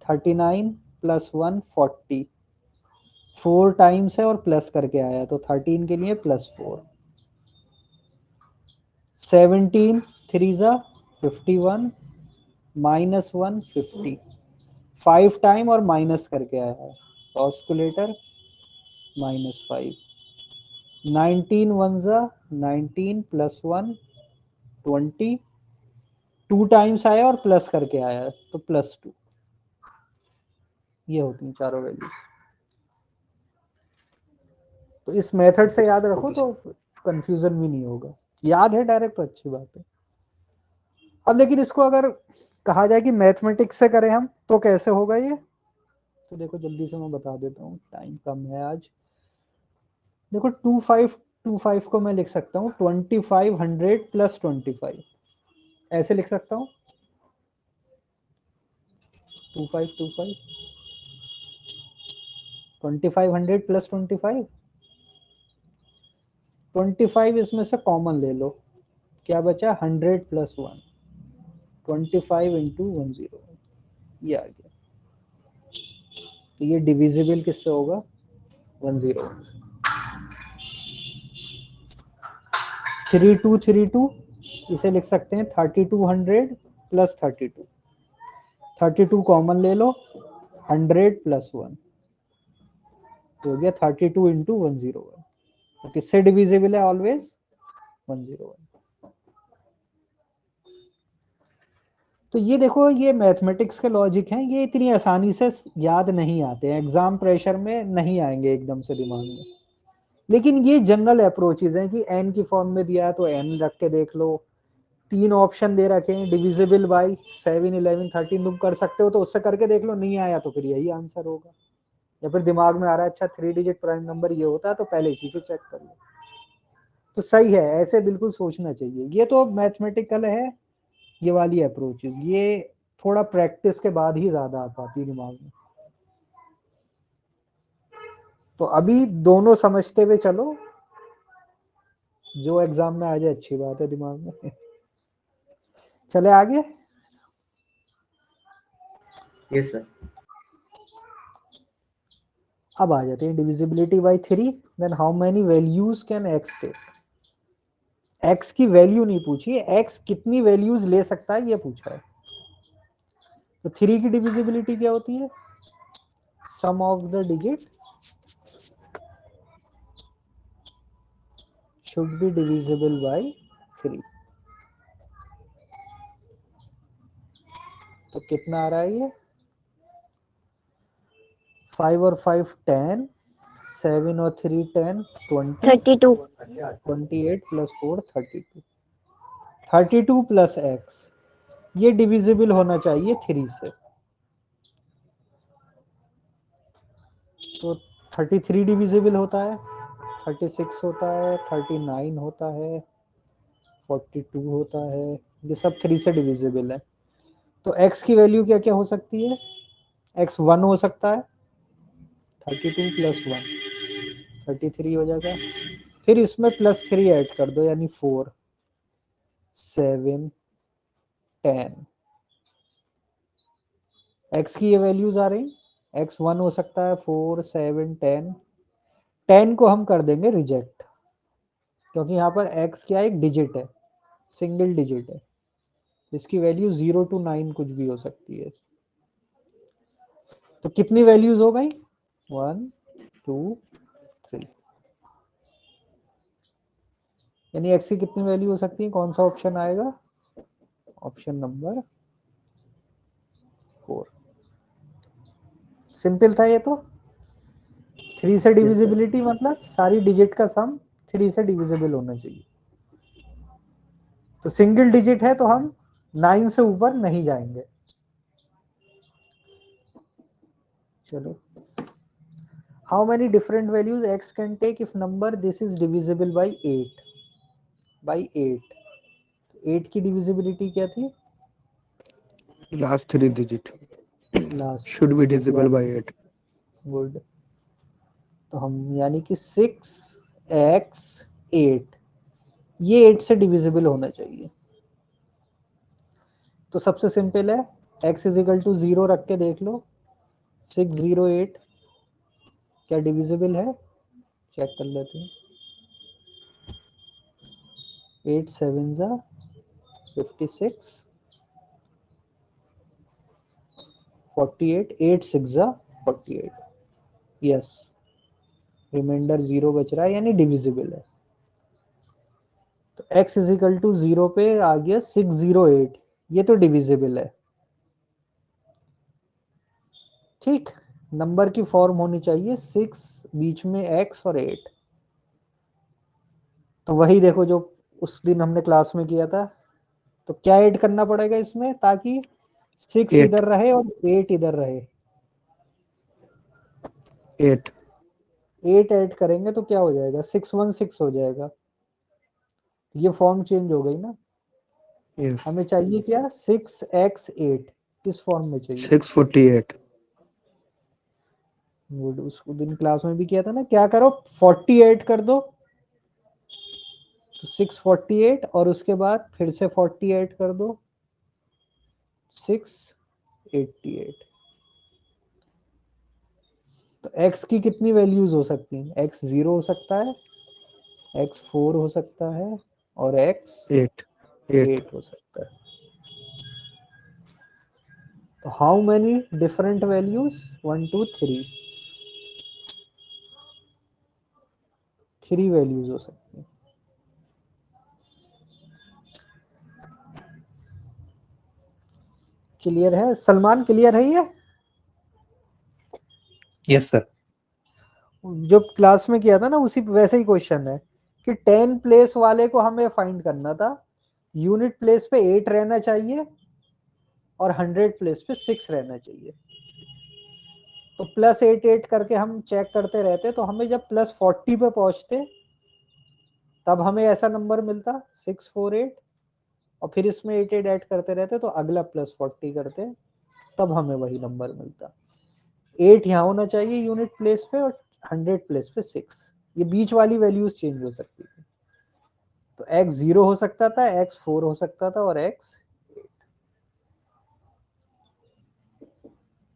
Speaker 1: 39 प्लस 1 40, 4 टाइम्स है और प्लस करके आया, तो 13 के लिए +4। 17 3 ज़ा 51, -1 50, 5 टाइम और माइनस करके आया है, ऑस्किलेटर -5। 19 1 ज़ा 19 प्लस 1 20, 2 टाइम्स आया और प्लस करके आया है, तो +2। ये होती हैं चारों वैल्यूज। तो इस मेथड से याद रखो तो कंफ्यूजन भी नहीं होगा। याद है डायरेक्ट तो अच्छी बात है। अब लेकिन इसको अगर कहा जाए कि मैथमेटिक्स से करें हम, तो कैसे होगा ये, तो देखो जल्दी से मैं बता देता हूँ, टाइम कम है आज। देखो 2525 को मैं लिख सकता हूँ 2500 प्लस 25, ऐसे लिख सकता हूँ। 2525 2500 प्लस 25 इसमें से कॉमन ले लो, क्या बचा 100 प्लस 1 25 इंटू 101, ये आ गया। तो ये डिविजिबल किससे होगा 101 से। 3232 इसे लिख सकते हैं 3200 प्लस 32, 32 कॉमन ले लो 100 प्लस 1 तो हो गया 32 इंटू 101। तो किससे डिविजिबल है ऑलवेज 101। तो ये देखो ये मैथमेटिक्स के लॉजिक हैं, ये इतनी आसानी से याद नहीं आते हैं, एग्जाम प्रेशर में नहीं आएंगे एकदम से दिमाग में, लेकिन ये जनरल अप्रोचेज हैं कि n की फॉर्म में दिया है तो n रख के देख लो, 3 ऑप्शन दे रखे हैं डिविजिबल बाय 7 11 13 तुम कर सकते हो तो उससे करके देख लो, नहीं आया तो फिर यही आंसर होगा। या फिर दिमाग में आ रहा है अच्छा 3 डिजिट प्राइम नंबर ये होता है तो पहले इसी से चेक कर लो, तो सही है, ऐसे बिल्कुल सोचना चाहिए। ये तो मैथमेटिकल है ये वाली अप्रोचेज, ये थोड़ा प्रैक्टिस के बाद ही ज्यादा आ पाती दिमाग में। तो अभी दोनों समझते हुए चलो, जो एग्जाम में आ जाए अच्छी बात है दिमाग में। चले आगे।
Speaker 5: Yes sir.
Speaker 1: अब आ जाते हैं divisibility by 3, then how many values can x take. x की वैल्यू नहीं पूछी, x कितनी वैल्यूज ले सकता है ये पूछा है। तो 3 की डिविजिबिलिटी क्या होती है, sum of the digit should be divisible by 3। तो कितना आ रहा है ये 5 और 5 10, 7 और 3 10 20
Speaker 4: 32
Speaker 1: 28 प्लस 4 32, 32 प्लस x ये डिविजिबल होना चाहिए 3 से। तो 33 डिविजिबल होता है, 36 होता है, 39 होता है, 42 होता है, ये सब 3 से डिविजिबल है। तो x की वैल्यू क्या क्या हो सकती है, x 1 हो सकता है, 32 प्लस 1 33 हो जाएगा, फिर इसमें प्लस 3 ऐड कर दो यानी 4 7 10, x की ये वैल्यूज आ रही, x 1 हो सकता है, 4 7 10, 10 को हम कर देंगे रिजेक्ट क्योंकि यहाँ पर x क्या एक डिजिट है, सिंगल डिजिट है, इसकी वैल्यू 0 to 9 कुछ भी हो सकती है। तो कितनी वैल्यूज हो गई 1 2 3, यानी x की कितनी वैल्यू हो सकती है, कौन सा ऑप्शन आएगा, ऑप्शन नंबर 4। सिंपल था ये तो। 3 से डिविजिबिलिटी मतलब सारी डिजिट का सम 3 से डिविजिबल होना चाहिए। तो सिंगल डिजिट है तो हम 9 से ऊपर नहीं जाएंगे। चलो, how many different values x can take if number this is divisible by 8 by 8। 8 की डिविजिबिलिटी क्या थी,
Speaker 3: last 3 digit
Speaker 1: last
Speaker 3: should be divisible by 8।
Speaker 1: Good. तो हम यानी कि 6x 8 ये 8 से डिविजिबल होना चाहिए। तो सबसे सिंपल है x इज इक्वल टू 0 रख के देख लो, 608 क्या डिविजिबल है, चेक कर लेते हैं। 8 7 जा 56, 48 8 6 जा 48, यस रिमाइंडर 0 बच रहा है यानी डिविजिबल है। तो x इज इक्वल टू 0 पे आ गया 608, ये तो डिविजिबल है। ठीक, नंबर की फॉर्म होनी चाहिए 6 बीच में x और 8। तो वही देखो जो उस दिन हमने क्लास में किया था, तो क्या ऐड करना पड़ेगा इसमें ताकि 6
Speaker 3: 8
Speaker 1: इधर रहे और 8 इधर रहे,
Speaker 3: 8
Speaker 1: 8 ऐड करेंगे तो क्या हो जाएगा 616 हो जाएगा। ये फॉर्म चेंज हो गई ना,
Speaker 3: यस
Speaker 1: हमें चाहिए क्या 6x8, किस फॉर्म में चाहिए?
Speaker 3: 648।
Speaker 1: गुड, उसको दिन क्लास में भी किया था ना। क्या करो, 48 कर दो, तो 648, और उसके बाद फिर से 48 कर दो, 688। तो x की कितनी वैल्यूज हो सकती हैं? x 0 हो सकता है, x 4 हो सकता है, और x
Speaker 3: 8 8
Speaker 1: 8 हो सकता है। तो how many different values? 1 2 3, 3 values हो सकती हैं। क्लियर है सलमान? क्लियर है ये?
Speaker 2: Yes sir.
Speaker 1: जो क्लास में किया था ना उसी वैसे ही क्वेश्चन है कि 10 प्लेस वाले को हमें फाइंड करना था, यूनिट प्लेस पे 8 रहना चाहिए और 100 प्लेस पे 6 रहना चाहिए। तो +8 करके हम चेक करते रहते, तो हमें जब +40 पे पहुंचते तब हमें ऐसा नंबर मिलता 648, और फिर इसमें 8 ऐड करते रहते तो अगला +40 करते, तब हमें वही नंबर मिलता। 8 यहाँ होना चाहिए यूनिट प्लेस पे, और 100 प्लेस पे 6। ये बीच वाली वैल्यूज चेंज हो सकती थी। तो x 0 हो सकता था, x 4 हो सकता था, और x 8।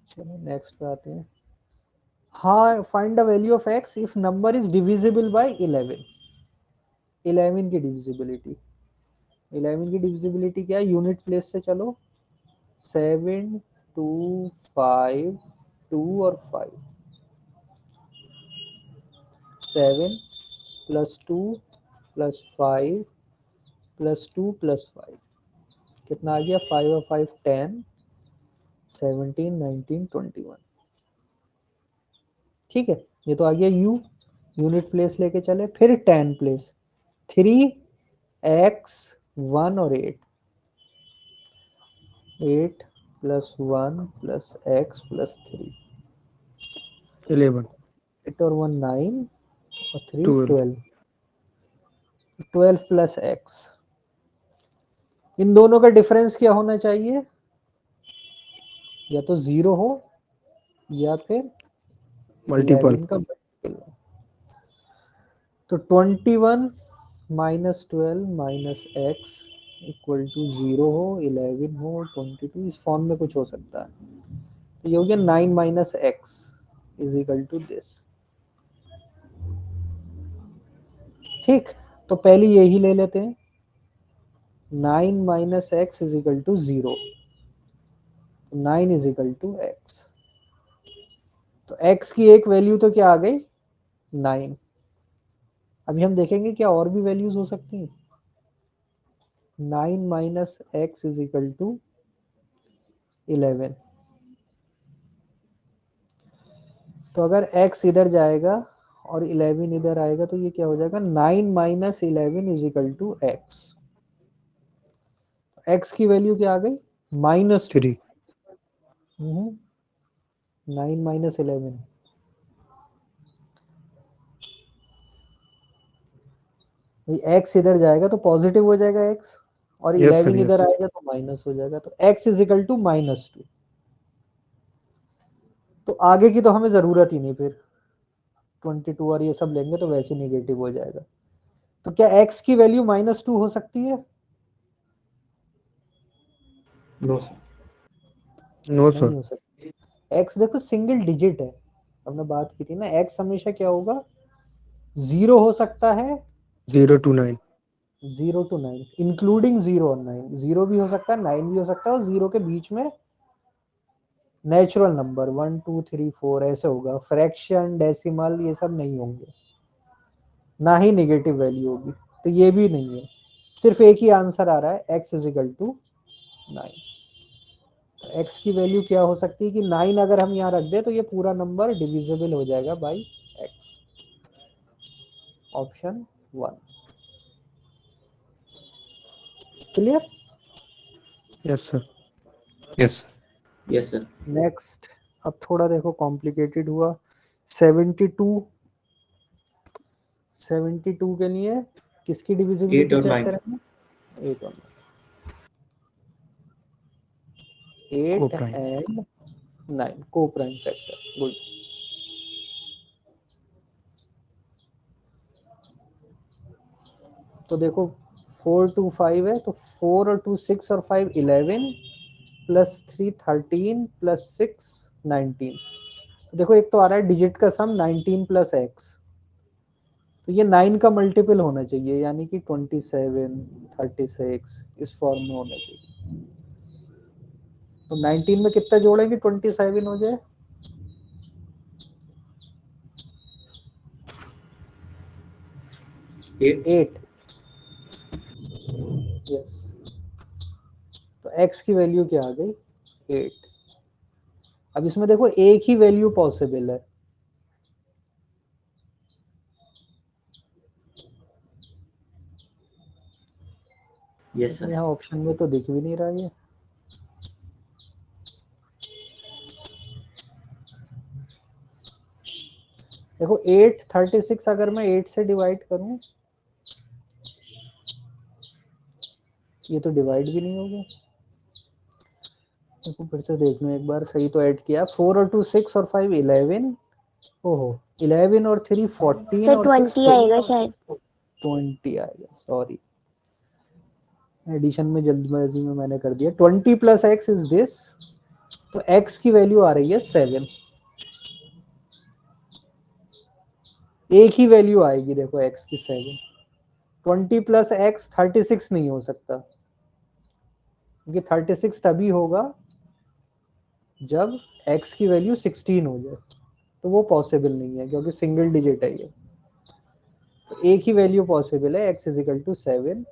Speaker 1: चलो नेक्स्ट पे आते हैं। हाँ, find the value of x if number is divisible bye 11। 11 की डिविजिबिलिटी, 11 की डिविजिबिलिटी क्या है? यूनिट प्लेस से चलो, 7 2 5 2 और 5, 7 + 2 + 5 + 2 + 5, कितना आ गया? 5 और 5 10, 17 19 21। ठीक है, ये तो आ गया u। यूनिट प्लेस लेके चले, फिर 10 प्लेस, 3 x 1 और 8, 8 + 1 + x + 3,
Speaker 3: 11
Speaker 1: 8 और 1 9 और 3
Speaker 3: 12
Speaker 1: 12, 12 + x। इन दोनों का डिफरेंस क्या होना चाहिए? या तो 0 हो या फिर
Speaker 3: मल्टीपल
Speaker 1: 11 का मल्टीपल हो। तो 21 - 12 - x = 0 हो, 11 हो, 22, इस फॉर्म में कुछ हो सकता है। तो ये हो गया 9 - x = दिस। ठीक, तो पहले यही ले लेते हैं, 9 - x = 0, 9 = x। तो x की एक वैल्यू तो क्या आ गई? 9। अभी हम देखेंगे क्या और भी वैल्यूज हो सकती हैं। 9 - x = 11। तो अगर x इधर जाएगा और 11 इधर आएगा तो ये क्या हो जाएगा? 9 - 11 = x। x की वैल्यू क्या आ गई? -2।
Speaker 3: 3
Speaker 1: 9 - 11, x इधर जाएगा तो पॉजिटिव हो जाएगा x, और
Speaker 3: यस सर
Speaker 1: 11 इधर
Speaker 3: यस
Speaker 1: आएगा तो माइनस हो जाएगा। तो x = -2। तो आगे की तो हमें जरूरत ही नहीं, फिर 22 और ये सब लेंगे तो वैसे निगेटिव हो जाएगा। तो क्या x की वैल्यू -2 हो सकती है?
Speaker 5: No sir.
Speaker 3: नो
Speaker 1: नहीं
Speaker 3: सर
Speaker 1: हो सकती। x देखो सिंगल डिजिट है, हमने बात की थी ना, x हमेशा क्या होगा? 0 हो सकता है,
Speaker 3: 0 to 9
Speaker 1: 0 to 9 इंक्लूडिंग 0 और 9, 0 भी हो सकता है, 9 भी हो सकता है, और 0 के बीच में नेचुरल नंबर 1 2 3 4 ऐसे होगा। फ्रैक्शन, डेसिमल ये सब नहीं होंगे, ना ही नेगेटिव वैल्यू होगी। तो ये भी नहीं है, सिर्फ एक ही आंसर आ रहा है, x = 9। तो x की वैल्यू क्या हो सकती है कि 9 अगर हम यहाँ रख दे तो ये पूरा नंबर डिविजिबल हो जाएगा by x। Option 1 clear.
Speaker 3: Yes sir
Speaker 2: yes.
Speaker 5: Yes sir.
Speaker 1: Next, अब थोड़ा देखो कॉम्प्लिकेटेड हुआ। 72, 72 के लिए किसकी
Speaker 5: 8
Speaker 1: डिविजिबिलिटी
Speaker 5: और
Speaker 1: चेक
Speaker 5: 9।
Speaker 1: करेंगे? 8 और 9। 8
Speaker 3: Co-prime.
Speaker 1: and 9 को प्राइम फैक्टर। गुड। तो देखो 4 2 5 है, तो 4 और 2 6 और 5 11 प्लस 3 13 प्लस 6 19। देखो एक तो आ रहा है डिजिट का सम 19 प्लस एक्स, तो ये 9 का मल्टीपल होना चाहिए, यानी कि 27 36 इस फॉर्म में होना चाहिए। तो 19 में कितना जोड़ेंगे 27 हो जाए? 8। यस, तो x की वैल्यू क्या आ गई? 8। अब इसमें देखो एक ही वैल्यू पॉसिबल है,
Speaker 5: यस सर।
Speaker 1: यहाँ ऑप्शन में तो दिख भी नहीं रहा ये। देखो 8 36 अगर मैं 8 से डिवाइड करूं, ये तो डिवाइड भी नहीं होगा। देखो फिर से देखना एक बार, सही तो ऐड किया। 4 और 2 6 और 5 11। ओहो, 11 और 3 14
Speaker 4: सर
Speaker 1: और 6
Speaker 4: 20 आएगा शायद।
Speaker 1: 20 आएगा, सॉरी एडिशन में जल्दबाजी में मैंने कर दिया। 20 प्लस एक्स इज दिस, तो x की वैल्यू आ रही है 7। एक ही वैल्यू आएगी देखो x की 7। 20 प्लस एक्स 36 नहीं हो सकता, क्योंकि 36 तभी होगा जब x की वैल्यू 16 हो जाए, तो वो पॉसिबल नहीं है क्योंकि सिंगल डिजिट है ये। तो एक ही वैल्यू पॉसिबल है, x इज इक्वल टू 7।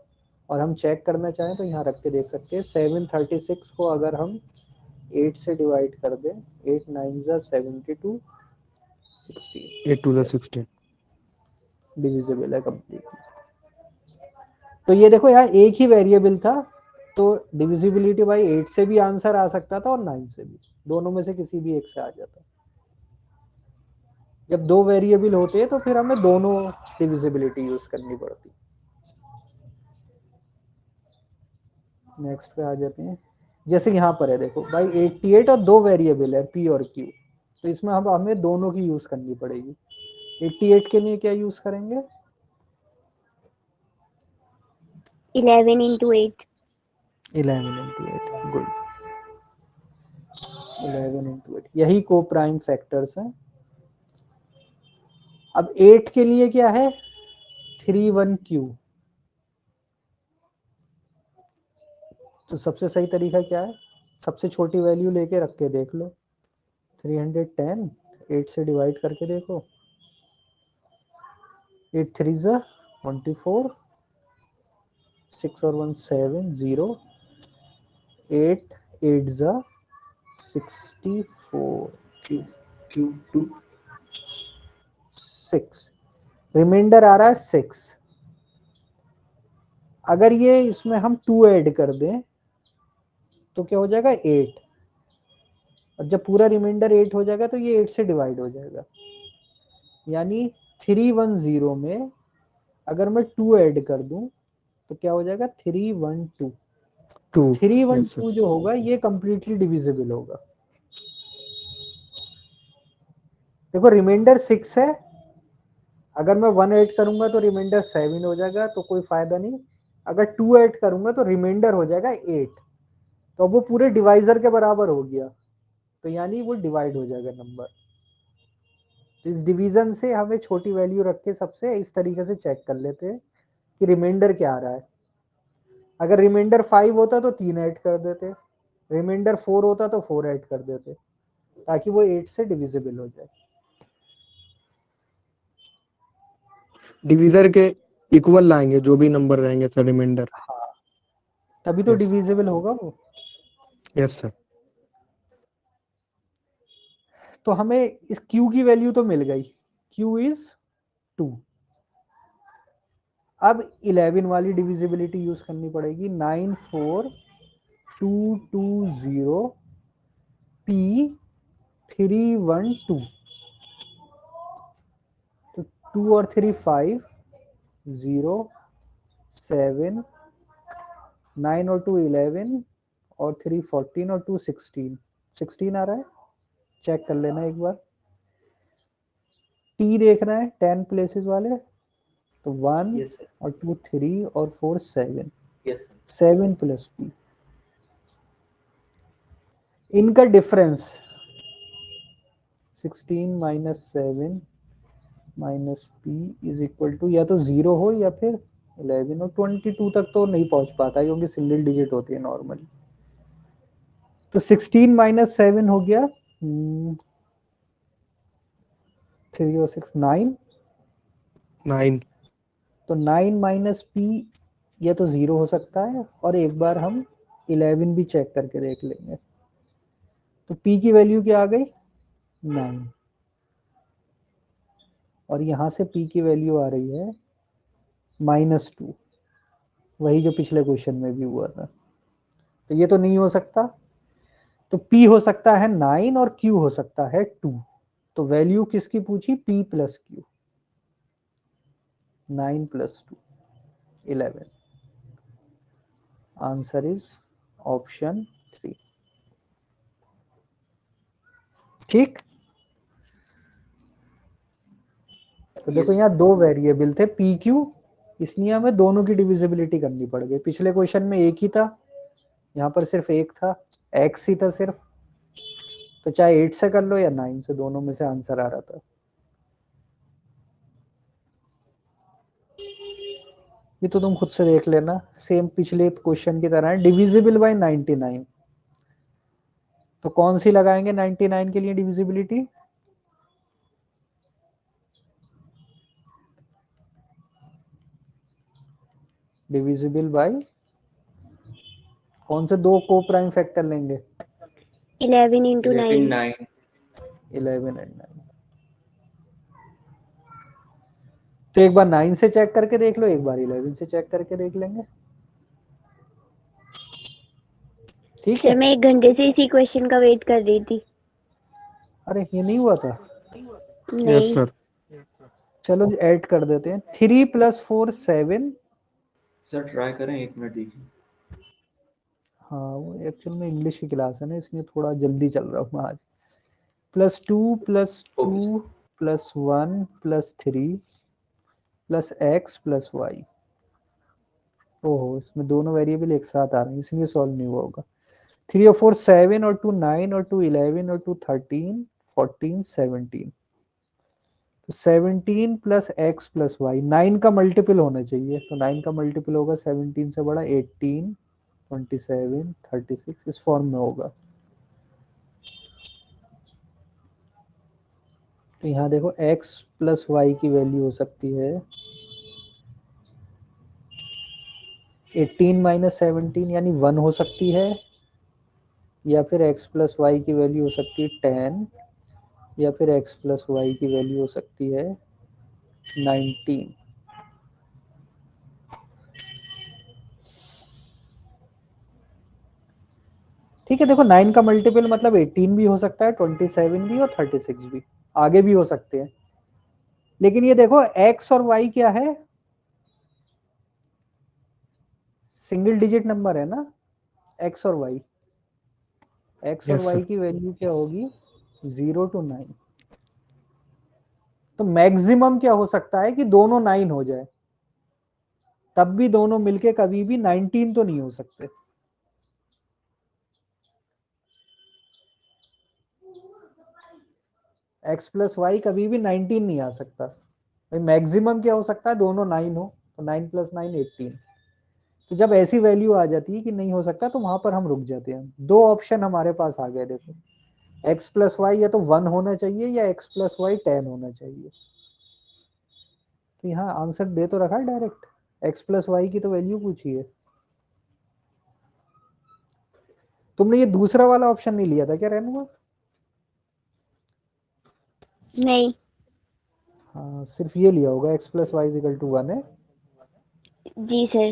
Speaker 1: और हम चेक करना चाहें तो यहाँ रख के देख सकते हैं। 7 36 को अगर हम 8 से डिवाइड कर दें, 8 9 जा 72 16।
Speaker 3: 8 to the 16.
Speaker 1: डिविजिबल है कंप्लीट। तो ये देखो यहाँ एक ही वेरिएबल था, तो डिविजिबिलिटी बाई 8 से भी आंसर आ सकता था और 9 से भी, दोनों में से किसी भी एक से आ जाता। जब दो वेरिएबल होते हैं तो फिर हमें दोनों डिविजिबिलिटी यूज करनी पड़ती। नेक्स्ट पे आ जाते हैं। जैसे यहाँ पर है देखो भाई 88 और दो वेरिएबल है p और q, तो इसमें हम हमें दोनों की यूज करनी पड़ेगी। 88 के लिए क्या यूज करेंगे?
Speaker 4: 11 into 8।
Speaker 1: 11 into 8। गुड, 11 into 8 यही को प्राइम फैक्टर्स हैं। अब 8 के लिए क्या है? 31q। तो सबसे सही तरीका क्या है? सबसे छोटी वैल्यू लेके रख के देख लो। 310 8 से डिवाइड करके देखो। 8 3 जा 24, 6 और 1 7 0, 8 8 जा 64,
Speaker 5: क्यू क्यू 2
Speaker 1: 6 रिमाइंडर आ रहा है 6। अगर ये इसमें हम 2 ऐड कर दें तो क्या हो जाएगा 8, और जब पूरा रिमाइंडर 8 हो जाएगा तो ये 8 से डिवाइड हो जाएगा। यानी 310 में अगर मैं 2 ऐड कर दूं तो क्या हो जाएगा 312।
Speaker 3: 2. Yes, sir.
Speaker 1: 312 जो होगा ये कंप्लीटली डिविजिबल होगा। देखो रिमाइंडर 6 है, अगर मैं 1 ऐड करूंगा तो रिमाइंडर 7 हो जाएगा, तो कोई फायदा नहीं। अगर 2 ऐड करूंगा तो रिमाइंडर हो जाएगा 8, तो अब वो पूरे डिवाइजर के बराबर हो गया, तो यानी वो डिवाइड हो जाएगा नंबर। तो इस डिवीजन से हमें छोटी वैल्यू रख के सबसे इस तरीके से चेक कर लेते हैं कि रिमाइंडर क्या आ रहा है। अगर रिमाइंडर 5 होता तो 3 ऐड कर देते, रिमाइंडर 4 होता तो 4 ऐड कर देते, ताकि वो 8 से डिविजिबल हो जाए।
Speaker 3: डिवीजर के इक्वल लाएंगे जो भी नंबर रहेंगे सर रिमाइंडर।
Speaker 1: हाँ, तभी तो
Speaker 3: Yes.
Speaker 1: डिविजिबल होगा वो।
Speaker 3: Yes sir.
Speaker 1: तो हमें इस q की वैल्यू तो मिल गई, q इज 2। अब 11 वाली डिविजिबिलिटी यूज करनी पड़ेगी। 94220 p 312, तो 2 और 3 5 0 7, 9 और 2 11 और 3 14 और 2 16 16 आ रहा है, चेक कर लेना एक बार। टी देखना है 10 प्लेसेस वाले, तो 1
Speaker 5: यस सर,
Speaker 1: और 2 3 और 4 7,
Speaker 5: यस सर,
Speaker 1: 7 प्लस पी। इनका difference 16 minus 7 minus P is equal to या तो 0 हो या फिर 11 और 22 तक तो नहीं पहुंच पाता क्योंकि सिंगल डिजिट होती है नॉर्मली। तो 16 माइनस 7 हो गया 3 और 6 9,
Speaker 3: 9।
Speaker 1: तो 9 माइनस पी या तो 0 हो सकता है, और एक बार हम 11 भी चेक करके देख लेंगे। तो पी की वैल्यू क्या आ गई 9, और यहां से पी की वैल्यू आ रही है -2, वही जो पिछले क्वेश्चन में भी हुआ था। तो ये तो नहीं हो सकता, तो P हो सकता है 9 और Q हो सकता है 2। तो वैल्यू किसकी पूछी, P plus Q, 9 plus 2 11। Answer is option 3। ठीक, तो देखो
Speaker 5: Yes,
Speaker 1: यहाँ दो वेरिएबल थे P Q, इसलिए हमें दोनों की डिविजिबिलिटी करनी पड़ गई। पिछले क्वेश्चन में एक ही था, यहाँ पर सिर्फ एक था, x ही था सिर्फ। तो चाहे 8 से कर लो या 9 से, दोनों में से आंसर आ रहा था। ये तो तुम खुद से देख लेना, सेम पिछले क्वेश्चन की तरह है, डिविजिबल बाय 99। तो कौन सी लगाएंगे 99 के लिए डिविजिबिलिटी, डिविजिबल बाय कौन से दो को प्राइम फैक्टर लेंगे,
Speaker 4: 11 into
Speaker 5: 11
Speaker 4: 9.
Speaker 5: 9,
Speaker 1: 11 एंड 9। तो एक बार 9 से चेक करके देख लो, एक बार 11 से चेक करके देख लेंगे। ठीक है,
Speaker 4: सर मैं 1 घंटे से इसी क्वेश्चन का वेट कर रही थी।
Speaker 1: अरे ये नहीं हुआ था,
Speaker 3: यस
Speaker 4: नहीं,
Speaker 3: सर।
Speaker 1: चलो ऐड कर देते हैं। 3 + 4 7।
Speaker 5: सर ट्राई करें, 1 मिनट दीजिए।
Speaker 1: हाँ वो एक्चुअल में इंग्लिश की क्लास है ना, इसलिए थोड़ा जल्दी चल रहा हूँ आज। +2 +
Speaker 5: ओके सर,
Speaker 1: 2 + 1 + 3 + x + y। ओहो, इसमें दोनों वेरिएबल एक साथ आ रहे हैं, इसलिए सॉल्व नहीं हुआ होगा। 3 और 4 7 और 2 9 और 2 11 और 2 13 14 17। तो 17 + x + y 9 का मल्टीपल होना चाहिए, तो 9 का मल्टीपल होगा 17 से बड़ा 18 27 36, इस फॉर्म में होगा। तो यहाँ देखो x + y की वैल्यू हो सकती है 18 - 17 यानी 1 हो सकती है, या फिर x + y की वैल्यू हो सकती है 10, या फिर x + y की वैल्यू हो सकती है 19। ठीक है, देखो 9 का मल्टीपल मतलब 18 भी हो सकता है, 27 भी और 36 भी, आगे भी हो सकते हैं। लेकिन ये देखो x और y क्या है, सिंगल डिजिट नंबर है ना, x और y। x और
Speaker 3: यस
Speaker 1: y
Speaker 3: सर।
Speaker 1: की वैल्यू क्या होगी 0 to 9। तो मैक्सिमम क्या हो सकता है कि दोनों 9 हो जाए, तब भी दोनों मिलके कभी भी 19 तो नहीं हो सकते। x + y कभी भी 19 नहीं आ सकता। भाई मैक्सिमम क्या हो सकता है, दोनों 9 हो, तो 9 + 9 18। तो जब ऐसी वैल्यू आ जाती है कि नहीं हो सकता, तो वहां पर हम रुक जाते हैं। दो ऑप्शन हमारे पास आ गए, देखो x + y या तो 1 होना चाहिए या x + y 10 होना चाहिए। तो यहाँ आंसर दे तो रखा है डायरेक्ट, x + y की तो वैल्यू पूछी है। तुमने ये दूसरा वाला ऑप्शन नहीं लिया था क्या रेनुआ?
Speaker 4: नहीं।
Speaker 1: हाँ सिर्फ ये लिया होगा, x + y = 1 है।
Speaker 4: जी सर।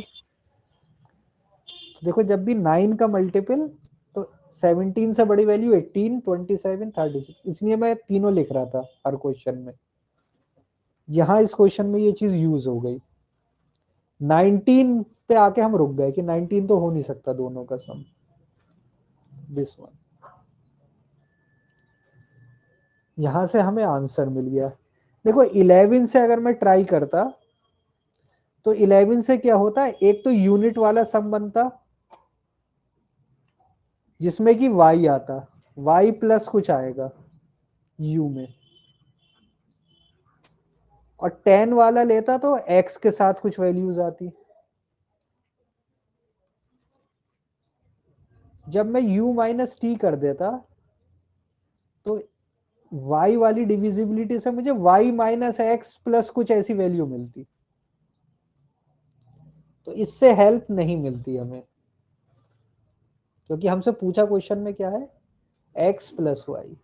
Speaker 1: तो देखो जब भी 9 का मल्टीपल, तो 17 से बड़ी वैल्यू 18 27 36, इसलिए मैं तीनों लिख रहा था हर क्वेश्चन में। यहाँ इस क्वेश्चन में ये चीज यूज हो गई, 19 पे आके हम रुक गए कि 19 तो हो नहीं सकता दोनों का सम। This one. यहां से हमें आंसर मिल गया। देखो 11 से अगर मैं ट्राई करता तो 11 से क्या होता है, एक तो यूनिट वाला सम बनता जिसमें कि y आता, y प्लस कुछ आएगा u में, और 10 वाला लेता तो x के साथ कुछ वैल्यूज आती। जब मैं u माइनस टी कर देता तो y वाली डिविजिबिलिटी से मुझे y माइनस एक्स प्लस कुछ ऐसी वैल्यू मिलती। तो इससे हेल्प नहीं मिलती हमें, क्योंकि हमसे पूछा क्वेश्चन में क्या है, x plus Y.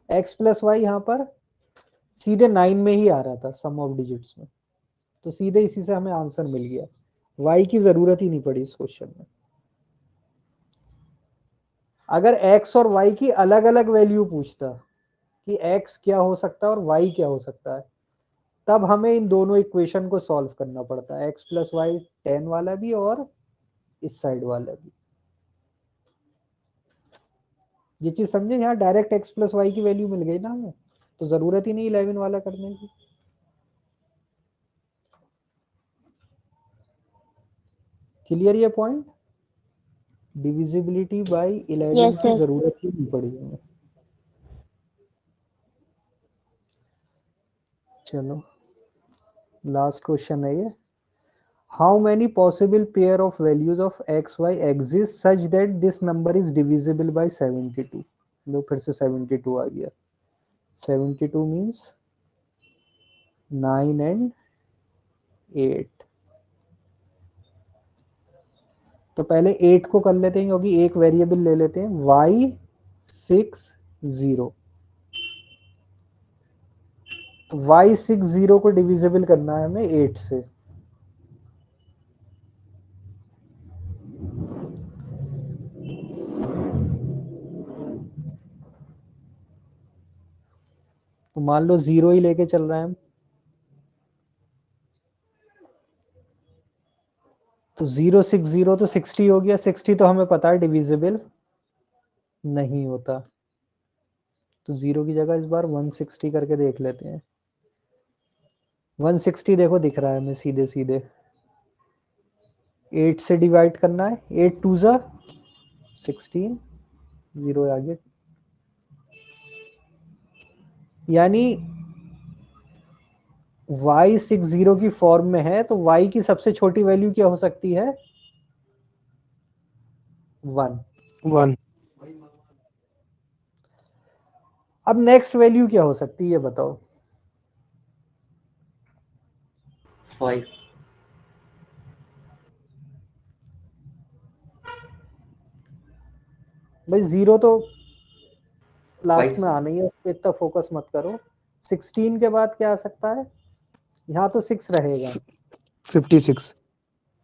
Speaker 1: X plus Y यहाँ पर सीधे 9 में ही आ रहा था सम ऑफ डिजिट्स में, तो सीधे इसी से हमें आंसर मिल गया। y की जरूरत ही नहीं पड़ी इस क्वेश्चन में। अगर x और y की अलग अलग वैल्यू पूछता कि x क्या हो सकता है और y क्या हो सकता है, तब हमें इन दोनों इक्वेशन को सॉल्व करना पड़ता है, x प्लस वाई 10 वाला भी और इस साइड वाला भी। ये चीज समझे, यहाँ डायरेक्ट x प्लस वाई की वैल्यू मिल गई ना हमें, तो जरूरत ही नहीं 11 वाला करने की। क्लियर ये पॉइंट? डिविजिबिलिटी बाय 11
Speaker 4: यस
Speaker 1: की
Speaker 4: सर।
Speaker 1: जरूरत ही नहीं पड़ी हमें। चलो लास्ट क्वेश्चन है ये। How many possible pair of values of X Y exist such that this number is divisible by 72? लो फिर से 72 आ गया। 72 मीन्स 9 एंड 8। तो पहले 8 को कर लेते हैं, क्योंकि एक वेरिएबल ले लेते हैं y60। तो y60 को डिविजिबल करना है हमें 8 से। तो मान लो 0 ही लेके चल रहे हैं हम, तो 060 तो 60 हो गया। 60 तो हमें पता है डिविजिबल नहीं होता, तो 0 की जगह इस बार 160 करके देख लेते हैं। 160 देखो दिख रहा है हमें सीधे सीधे, 8 से डिवाइड करना है, 8 2 जा 16, 0 आगे। यानी y60 की फॉर्म में है, तो y की सबसे छोटी वैल्यू क्या हो सकती है, 1।
Speaker 3: 1।
Speaker 1: अब नेक्स्ट वैल्यू क्या हो सकती है ये बताओ।
Speaker 5: 5।
Speaker 1: भाई 0 तो लास्ट
Speaker 5: 5
Speaker 1: में आना ही है, उस पर इतना फोकस मत करो। 16 के बाद क्या आ सकता है, यहाँ तो 6 रहेगा।
Speaker 3: 56।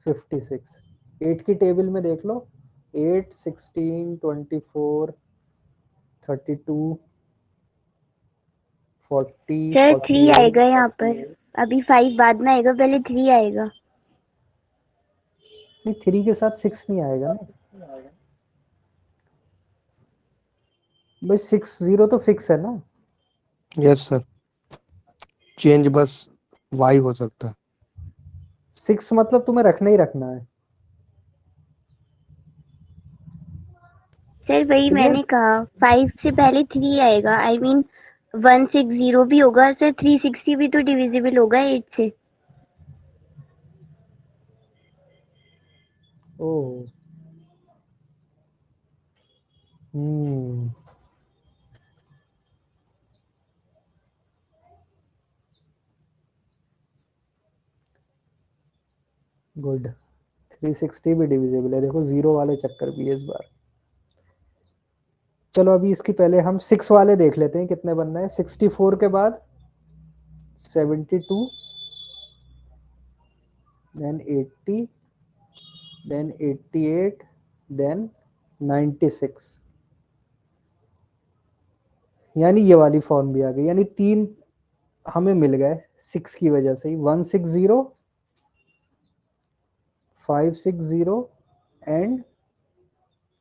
Speaker 1: 56 8 की टेबल में देख लो, 8 16 24 32 40
Speaker 4: सर 3
Speaker 1: 48।
Speaker 4: आएगा यहाँ पर, अभी 5 बाद में आएगा, पहले 3 आएगा।
Speaker 1: नहीं 3 के साथ 6 नहीं आएगा ना भाई, 60 तो फिक्स है ना।
Speaker 3: यस सर, चेंज बस y हो सकता है।
Speaker 1: 6 मतलब तुम्हें रखना ही रखना है।
Speaker 4: सर वही
Speaker 1: क्लियर?
Speaker 4: मैंने कहा, 5 से पहले 3 आएगा। आई मीन 160 भी होगा सर, 360 भी तो डिविजिबल होगा 8 से।
Speaker 1: Oh good. 360 भी डिविजिबल है, देखो 0 वाले चक्कर भी है इस बार। चलो अभी इसकी पहले हम 6 वाले देख लेते हैं कितने बनना है। 64 के बाद 72, देन 80, देन 88, देन 96। यानी ये वाली फॉर्म भी आ गई, यानी 3 हमें मिल गए 6 की वजह से ही। 160, 560 एंड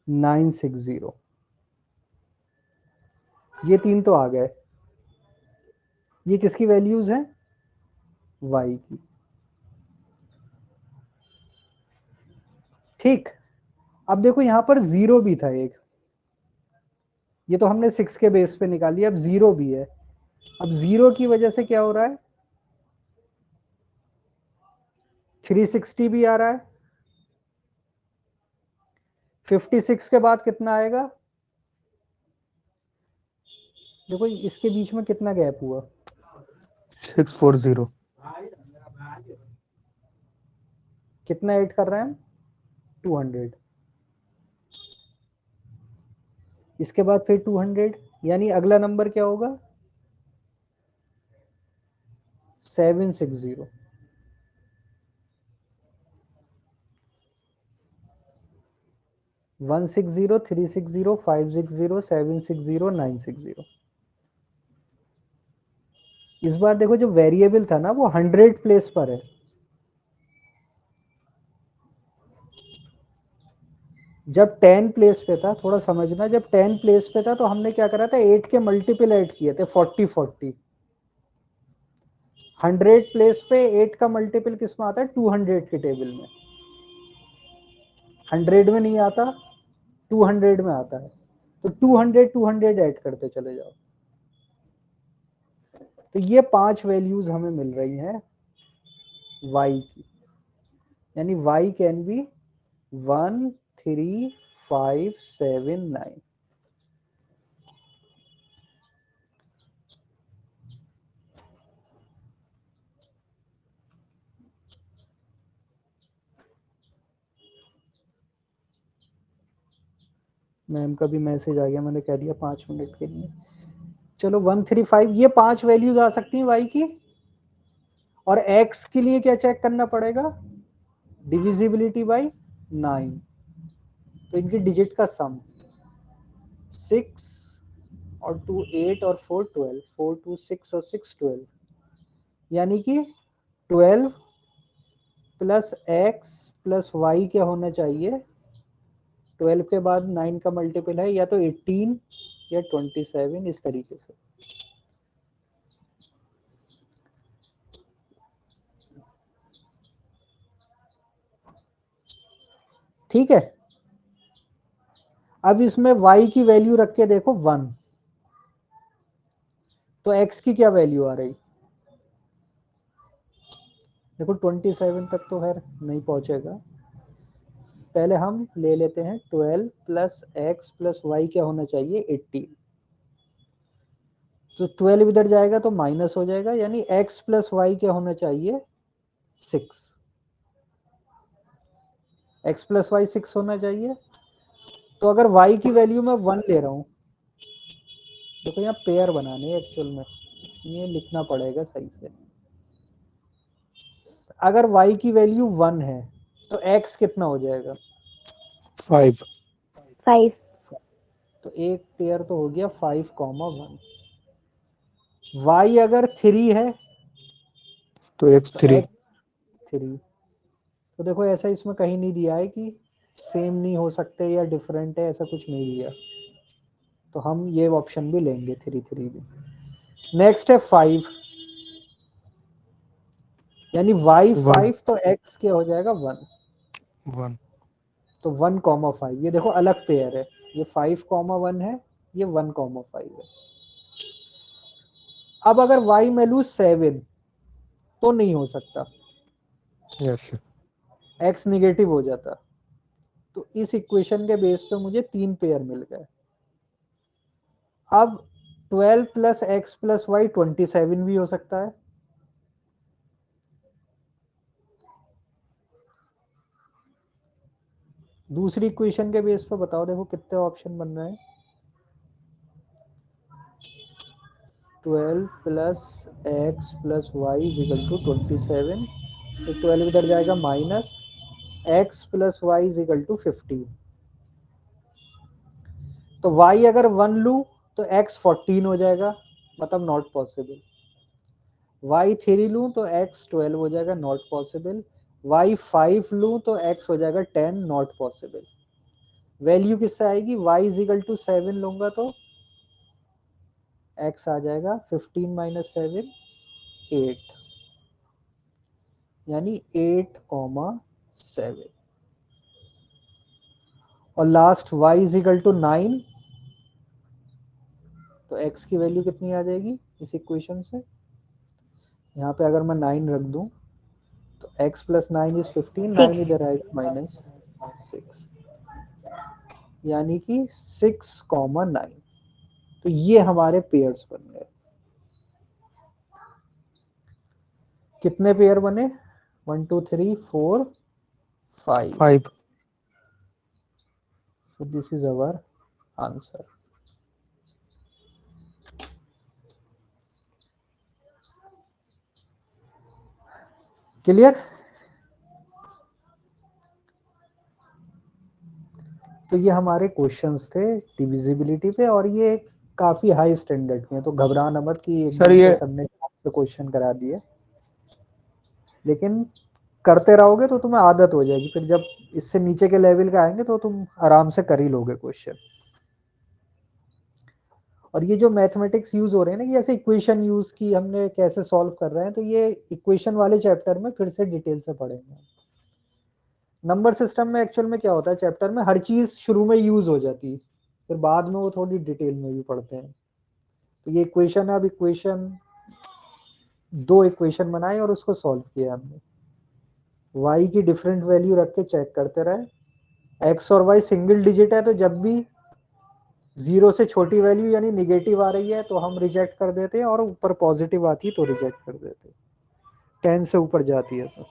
Speaker 1: 960। ये 3 तो आ गए। ये किसकी वैल्यूज हैं? y की। ठीक, अब देखो यहां पर 0 भी था एक, ये तो हमने 6 के बेस पे निकाली, अब 0 भी है। अब 0 की वजह से क्या हो रहा है? 360 भी आ रहा है। 56 के बाद कितना आएगा? देखो इसके बीच में कितना गैप हुआ?
Speaker 3: 640।
Speaker 1: कितना ऐड कर रहे हैं हम? 200। इसके बाद फिर 200, यानी अगला नंबर क्या होगा? 760। वन 6 0 3 6 0 5 6 0 7 6 0 9 6 0। इस बार देखो जो वेरिएबल था ना वो 100 प्लेस पर है। जब 10 प्लेस पे था, थोड़ा समझना, जब 10 प्लेस पे था तो हमने क्या करा था? 8 के मल्टीपल ऐड किए थे, 40 40। 100 प्लेस पे 8 का मल्टीपल किस में आता है? 200 के टेबल में। 100 में नहीं आता, 200 में आता है। तो 200 200 ऐड करते चले जाओ। तो ये 5 वैल्यूज हमें मिल रही हैं y की, यानी y कैन बी 1 3 5 7 9। मैम का भी मैसेज आ गया, मैंने कह दिया 5 मिनट के लिए। चलो 1 3 5, ये 5 वैल्यूज आ सकती हैं y की। और x के लिए क्या चेक करना पड़ेगा? Divisibility by 9। तो इनकी डिजिट का सम 6 और 2 8 और 4 12, 4 2 6 और 6 12, यानी कि 12 प्लस x प्लस y क्या होना चाहिए? 12 के बाद 9 का मल्टीपल है या तो 18 या 27, इस तरीके से। ठीक है, अब इसमें y की वैल्यू रख के देखो 1, तो x की क्या वैल्यू आ रही? देखो 27 तक तो खैर नहीं पहुंचेगा, पहले हम ले लेते हैं 12 प्लस एक्स प्लस वाई क्या होना चाहिए? 18। तो 12 इधर जाएगा तो माइनस हो जाएगा, यानी x प्लस वाई क्या होना चाहिए? 6। x प्लस वाई 6 होना चाहिए। तो अगर y की वैल्यू मैं 1 ले रहा हूं, देखो यहाँ पेयर बनाने एक्चुअल में, ये लिखना पड़ेगा सही से। अगर y की वैल्यू 1 है तो x कितना हो जाएगा?
Speaker 3: 5।
Speaker 4: 5।
Speaker 1: तो एक पेयर तो हो गया 5,1। y अगर 3 है
Speaker 3: तो
Speaker 1: तो
Speaker 3: x3।
Speaker 1: x 3। तो देखो ऐसा इसमें कहीं नहीं दिया है कि सेम नहीं हो सकते या डिफरेंट है, ऐसा कुछ नहीं दिया। तो हम ये ऑप्शन भी लेंगे, 3 3 भी। नेक्स्ट है 5, यानी y
Speaker 3: 1
Speaker 1: 5 तो x क्या हो जाएगा? 1।
Speaker 3: 1।
Speaker 1: तो 1,5, ये देखो अलग पेयर है, ये 5,1 है, ये 1,5 है। अब अगर y मैं लूँ 7 तो नहीं हो सकता,
Speaker 3: यस।
Speaker 1: x निगेटिव हो जाता। तो इस इक्वेशन के बेस पे मुझे 3 पेयर मिल गए। अब 12 प्लस एक्स प्लस वाई 27 भी हो सकता है। दूसरी इक्वेशन के बेस पे बताओ, देखो कितने ऑप्शन बन रहे हैं? 12 plus X plus Y equal to 27। तो 12 इधर जाएगा minus, X plus Y equal to 15। तो y अगर 1 लूँ तो x 14 हो जाएगा, मतलब नॉट पॉसिबल। y 3 लूँ तो x 12 हो जाएगा, नॉट पॉसिबल। y 5 लूँ तो x हो जाएगा 10, नॉट पॉसिबल। वैल्यू किससे आएगी, y इज इक्वल टू 7 लूंगा तो x आ जाएगा 15 माइनस 7 8, यानी 8,7। और last y is equal to 9, तो x की वैल्यू कितनी आ जाएगी इस इक्वेशन से, यहाँ पे अगर मैं 9 रख दूं तो x प्लस 9 इज 15, 9 इधर आएगा माइनस 6, यानी कि 6,9। तो ये हमारे पेयर्स बन गए। कितने पेयर बने, 1 2 3 4 5।
Speaker 3: 5।
Speaker 1: So this is our answer. Clear. तो ये हमारे क्वेश्चंस थे डिविजिबिलिटी पे, और ये काफी हाई स्टैंडर्ड के हैं, तो घबराना मत कि
Speaker 3: सर
Speaker 1: एकदम
Speaker 3: ये
Speaker 1: से सबने क्वेश्चन करा दिए, लेकिन करते रहोगे तो तुम्हें आदत हो जाएगी, फिर जब इससे नीचे के लेवल का आएंगे तो तुम आराम से कर ही लोगे क्वेश्चन। और ये जो मैथमेटिक्स यूज हो रहे हैं ना, कि ऐसे इक्वेशन यूज की हमने कैसे सॉल्व कर रहे हैं, तो ये इक्वेशन वाले चैप्टर में फिर से डिटेल से पढ़ेंगे। नंबर सिस्टम में एक्चुअल में क्या होता है, चैप्टर में हर चीज शुरू में यूज हो जाती है, फिर बाद में वो थोड़ी डिटेल में भी पढ़ते हैं। तो ये इक्वेशन है, अब इक्वेशन 2 इक्वेशन बनाए और उसको सॉल्व किया हमने। y की डिफरेंट वैल्यू रख के चेक करते रहे। x और y सिंगल डिजिट है, तो जब भी 0 से छोटी वैल्यू यानी निगेटिव आ रही है तो हम रिजेक्ट कर देते हैं, और ऊपर पॉजिटिव आती है तो रिजेक्ट कर देते हैं, 10 से ऊपर जाती है तो।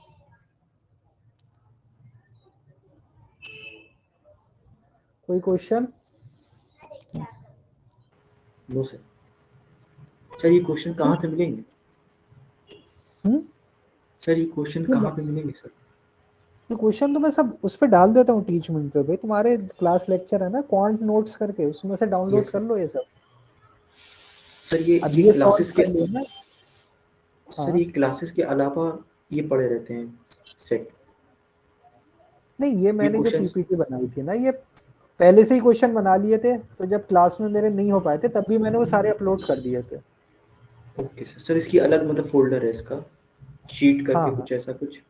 Speaker 1: कोई क्वेश्चन?
Speaker 5: No sir. सर ये क्वेश्चन कहाँ से मिलेंगे? सर ये क्वेश्चन कहाँ पे मिलेंगे सर?
Speaker 1: ये क्वेश्चन तो मैं सब उस पर डाल देता हूँ टीचमेंट पे भाई, तुम्हारे क्लास लेक्चर है ना क्वांट नोट्स करके, उसमें से डाउनलोड
Speaker 5: Yes,
Speaker 1: कर
Speaker 5: sir.
Speaker 1: लो ये सब।
Speaker 5: सर
Speaker 1: अब
Speaker 5: ये
Speaker 1: ये
Speaker 5: क्लासेस
Speaker 1: सॉल्व
Speaker 5: के
Speaker 1: कर लेना।
Speaker 5: सर ये क्लासेस के अलावा ये पढ़े रहते हैं सेट।
Speaker 1: नहीं, ये मैंने जो
Speaker 5: क्वेश्चंस
Speaker 1: पीपीटी बनाई थी ना, ये पहले से ही क्वेश्चन बना लिए थे, तो जब क्लास में मेरे नहीं हो पाए थे तब भी मैंने वो सारे अपलोड कर दिए थे।
Speaker 5: Okay sir. सर इसकी अलग मतलब फोल्डर है इसका, शीट करके
Speaker 1: हाँ
Speaker 5: कुछ ऐसा कुछ?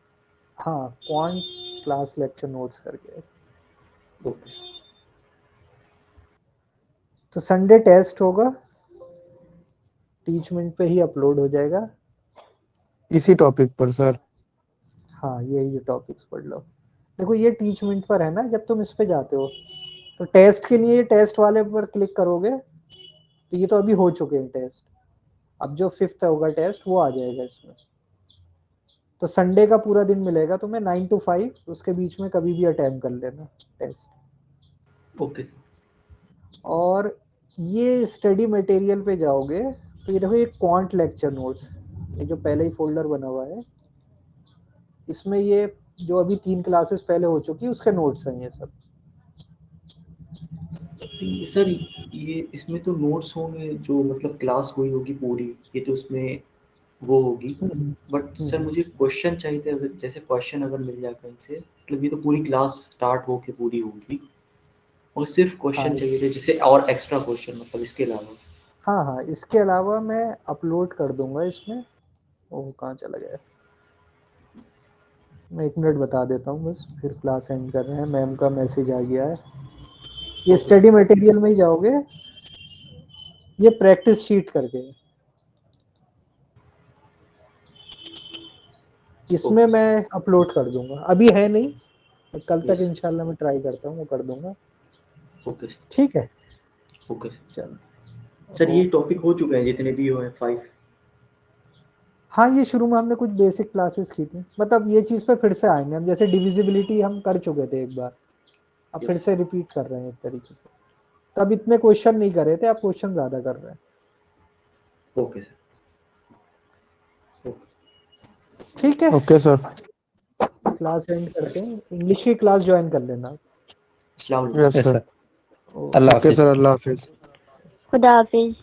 Speaker 1: हाँ, क्वांट क्लास लेक्चर नोट्स करके।
Speaker 5: Okay sir.
Speaker 1: तो संडे टेस्ट होगा, टीचमेंट पे ही अपलोड हो जाएगा।
Speaker 3: इसी टॉपिक पर सर।
Speaker 1: हाँ, यही टॉपिक्स पढ़ लो। देखो ये टीचमेंट पर है ना, जब तुम इस पे जाते हो तो टेस्ट के लिए टेस्ट वाले पर क्लिक करोगे, तो ये तो अभी हो चुके हैं टेस्ट, अब जो 5th होगा टेस्ट वो आ जाएगा इसमें। तो संडे का पूरा दिन मिलेगा तुम्हें 9 to 5, उसके बीच में कभी भी अटेम्प्ट कर लेना टेस्ट।
Speaker 5: ओके।
Speaker 1: और ये स्टडी मटेरियल पे जाओगे तो ये देखो, ये क्वांट लेक्चर नोट्स, ये जो पहले ही फोल्डर बना हुआ है, इसमें ये जो अभी 3 क्लासेस पहले हो चुकी है उसके नोट्स हैं ये सब।
Speaker 5: सर ये इसमें तो नोट्स होंगे जो मतलब क्लास हुई होगी पूरी, ये तो उसमें वो होगी। बट सर मुझे क्वेश्चन चाहिए थे, जैसे क्वेश्चन अगर मिल जाए कहीं से, मतलब ये तो पूरी क्लास स्टार्ट होके पूरी होगी, और सिर्फ क्वेश्चन
Speaker 1: हाँ
Speaker 5: चाहिए थे जैसे, और एक्स्ट्रा क्वेश्चन मतलब इसके अलावा।
Speaker 1: हाँ हाँ, इसके अलावा मैं अपलोड कर दूंगा इसमें। ओह कहाँ चला गया, मैं 1 मिनट बता देता हूँ बस, फिर क्लास एंड कर रहे हैं, मैम का मैसेज आ गया है। ये स्टडी मटेरियल में ही जाओगे, ये प्रैक्टिस शीट करके, इसमें
Speaker 5: ओके
Speaker 1: मैं अपलोड कर दूंगा, अभी है नहीं, कल तक
Speaker 5: यस
Speaker 1: इंशाल्लाह मैं ट्राई करता हूँ, वो कर दूंगा।
Speaker 5: ओके
Speaker 1: ठीक है,
Speaker 5: ओके।
Speaker 1: चलो।
Speaker 5: सर ये टॉपिक हो चुके हैं जितने भी हुए हैं 5?
Speaker 1: हाँ, ये शुरू में हमने कुछ बेसिक क्लासेस की थी, मतलब ये चीज़ पे फिर से आएंगे हम, जैसे डिविजिबिलिटी हम कर चुके थे एक बार, अब फिर
Speaker 5: यस
Speaker 1: से रिपीट कर रहे हैं एक तरीके से। तब इतने क्वेश्चन नहीं कर रहे थे, अब क्वेश्चन ज़्यादा कर रहे हैं।
Speaker 5: Okay sir.
Speaker 1: ठीक है,
Speaker 3: ओके सर।
Speaker 1: क्लास एंड करते हैं, इंग्लिश की क्लास ज्वाइन कर लेना।
Speaker 5: अस्सलाम वालेकुम।
Speaker 3: Yes
Speaker 2: yes
Speaker 3: sir.
Speaker 2: सर। अल्लाह
Speaker 3: ओके
Speaker 2: हाफिज।
Speaker 3: सर, अल्लाह हाफिज।
Speaker 4: खुदा हाफिज।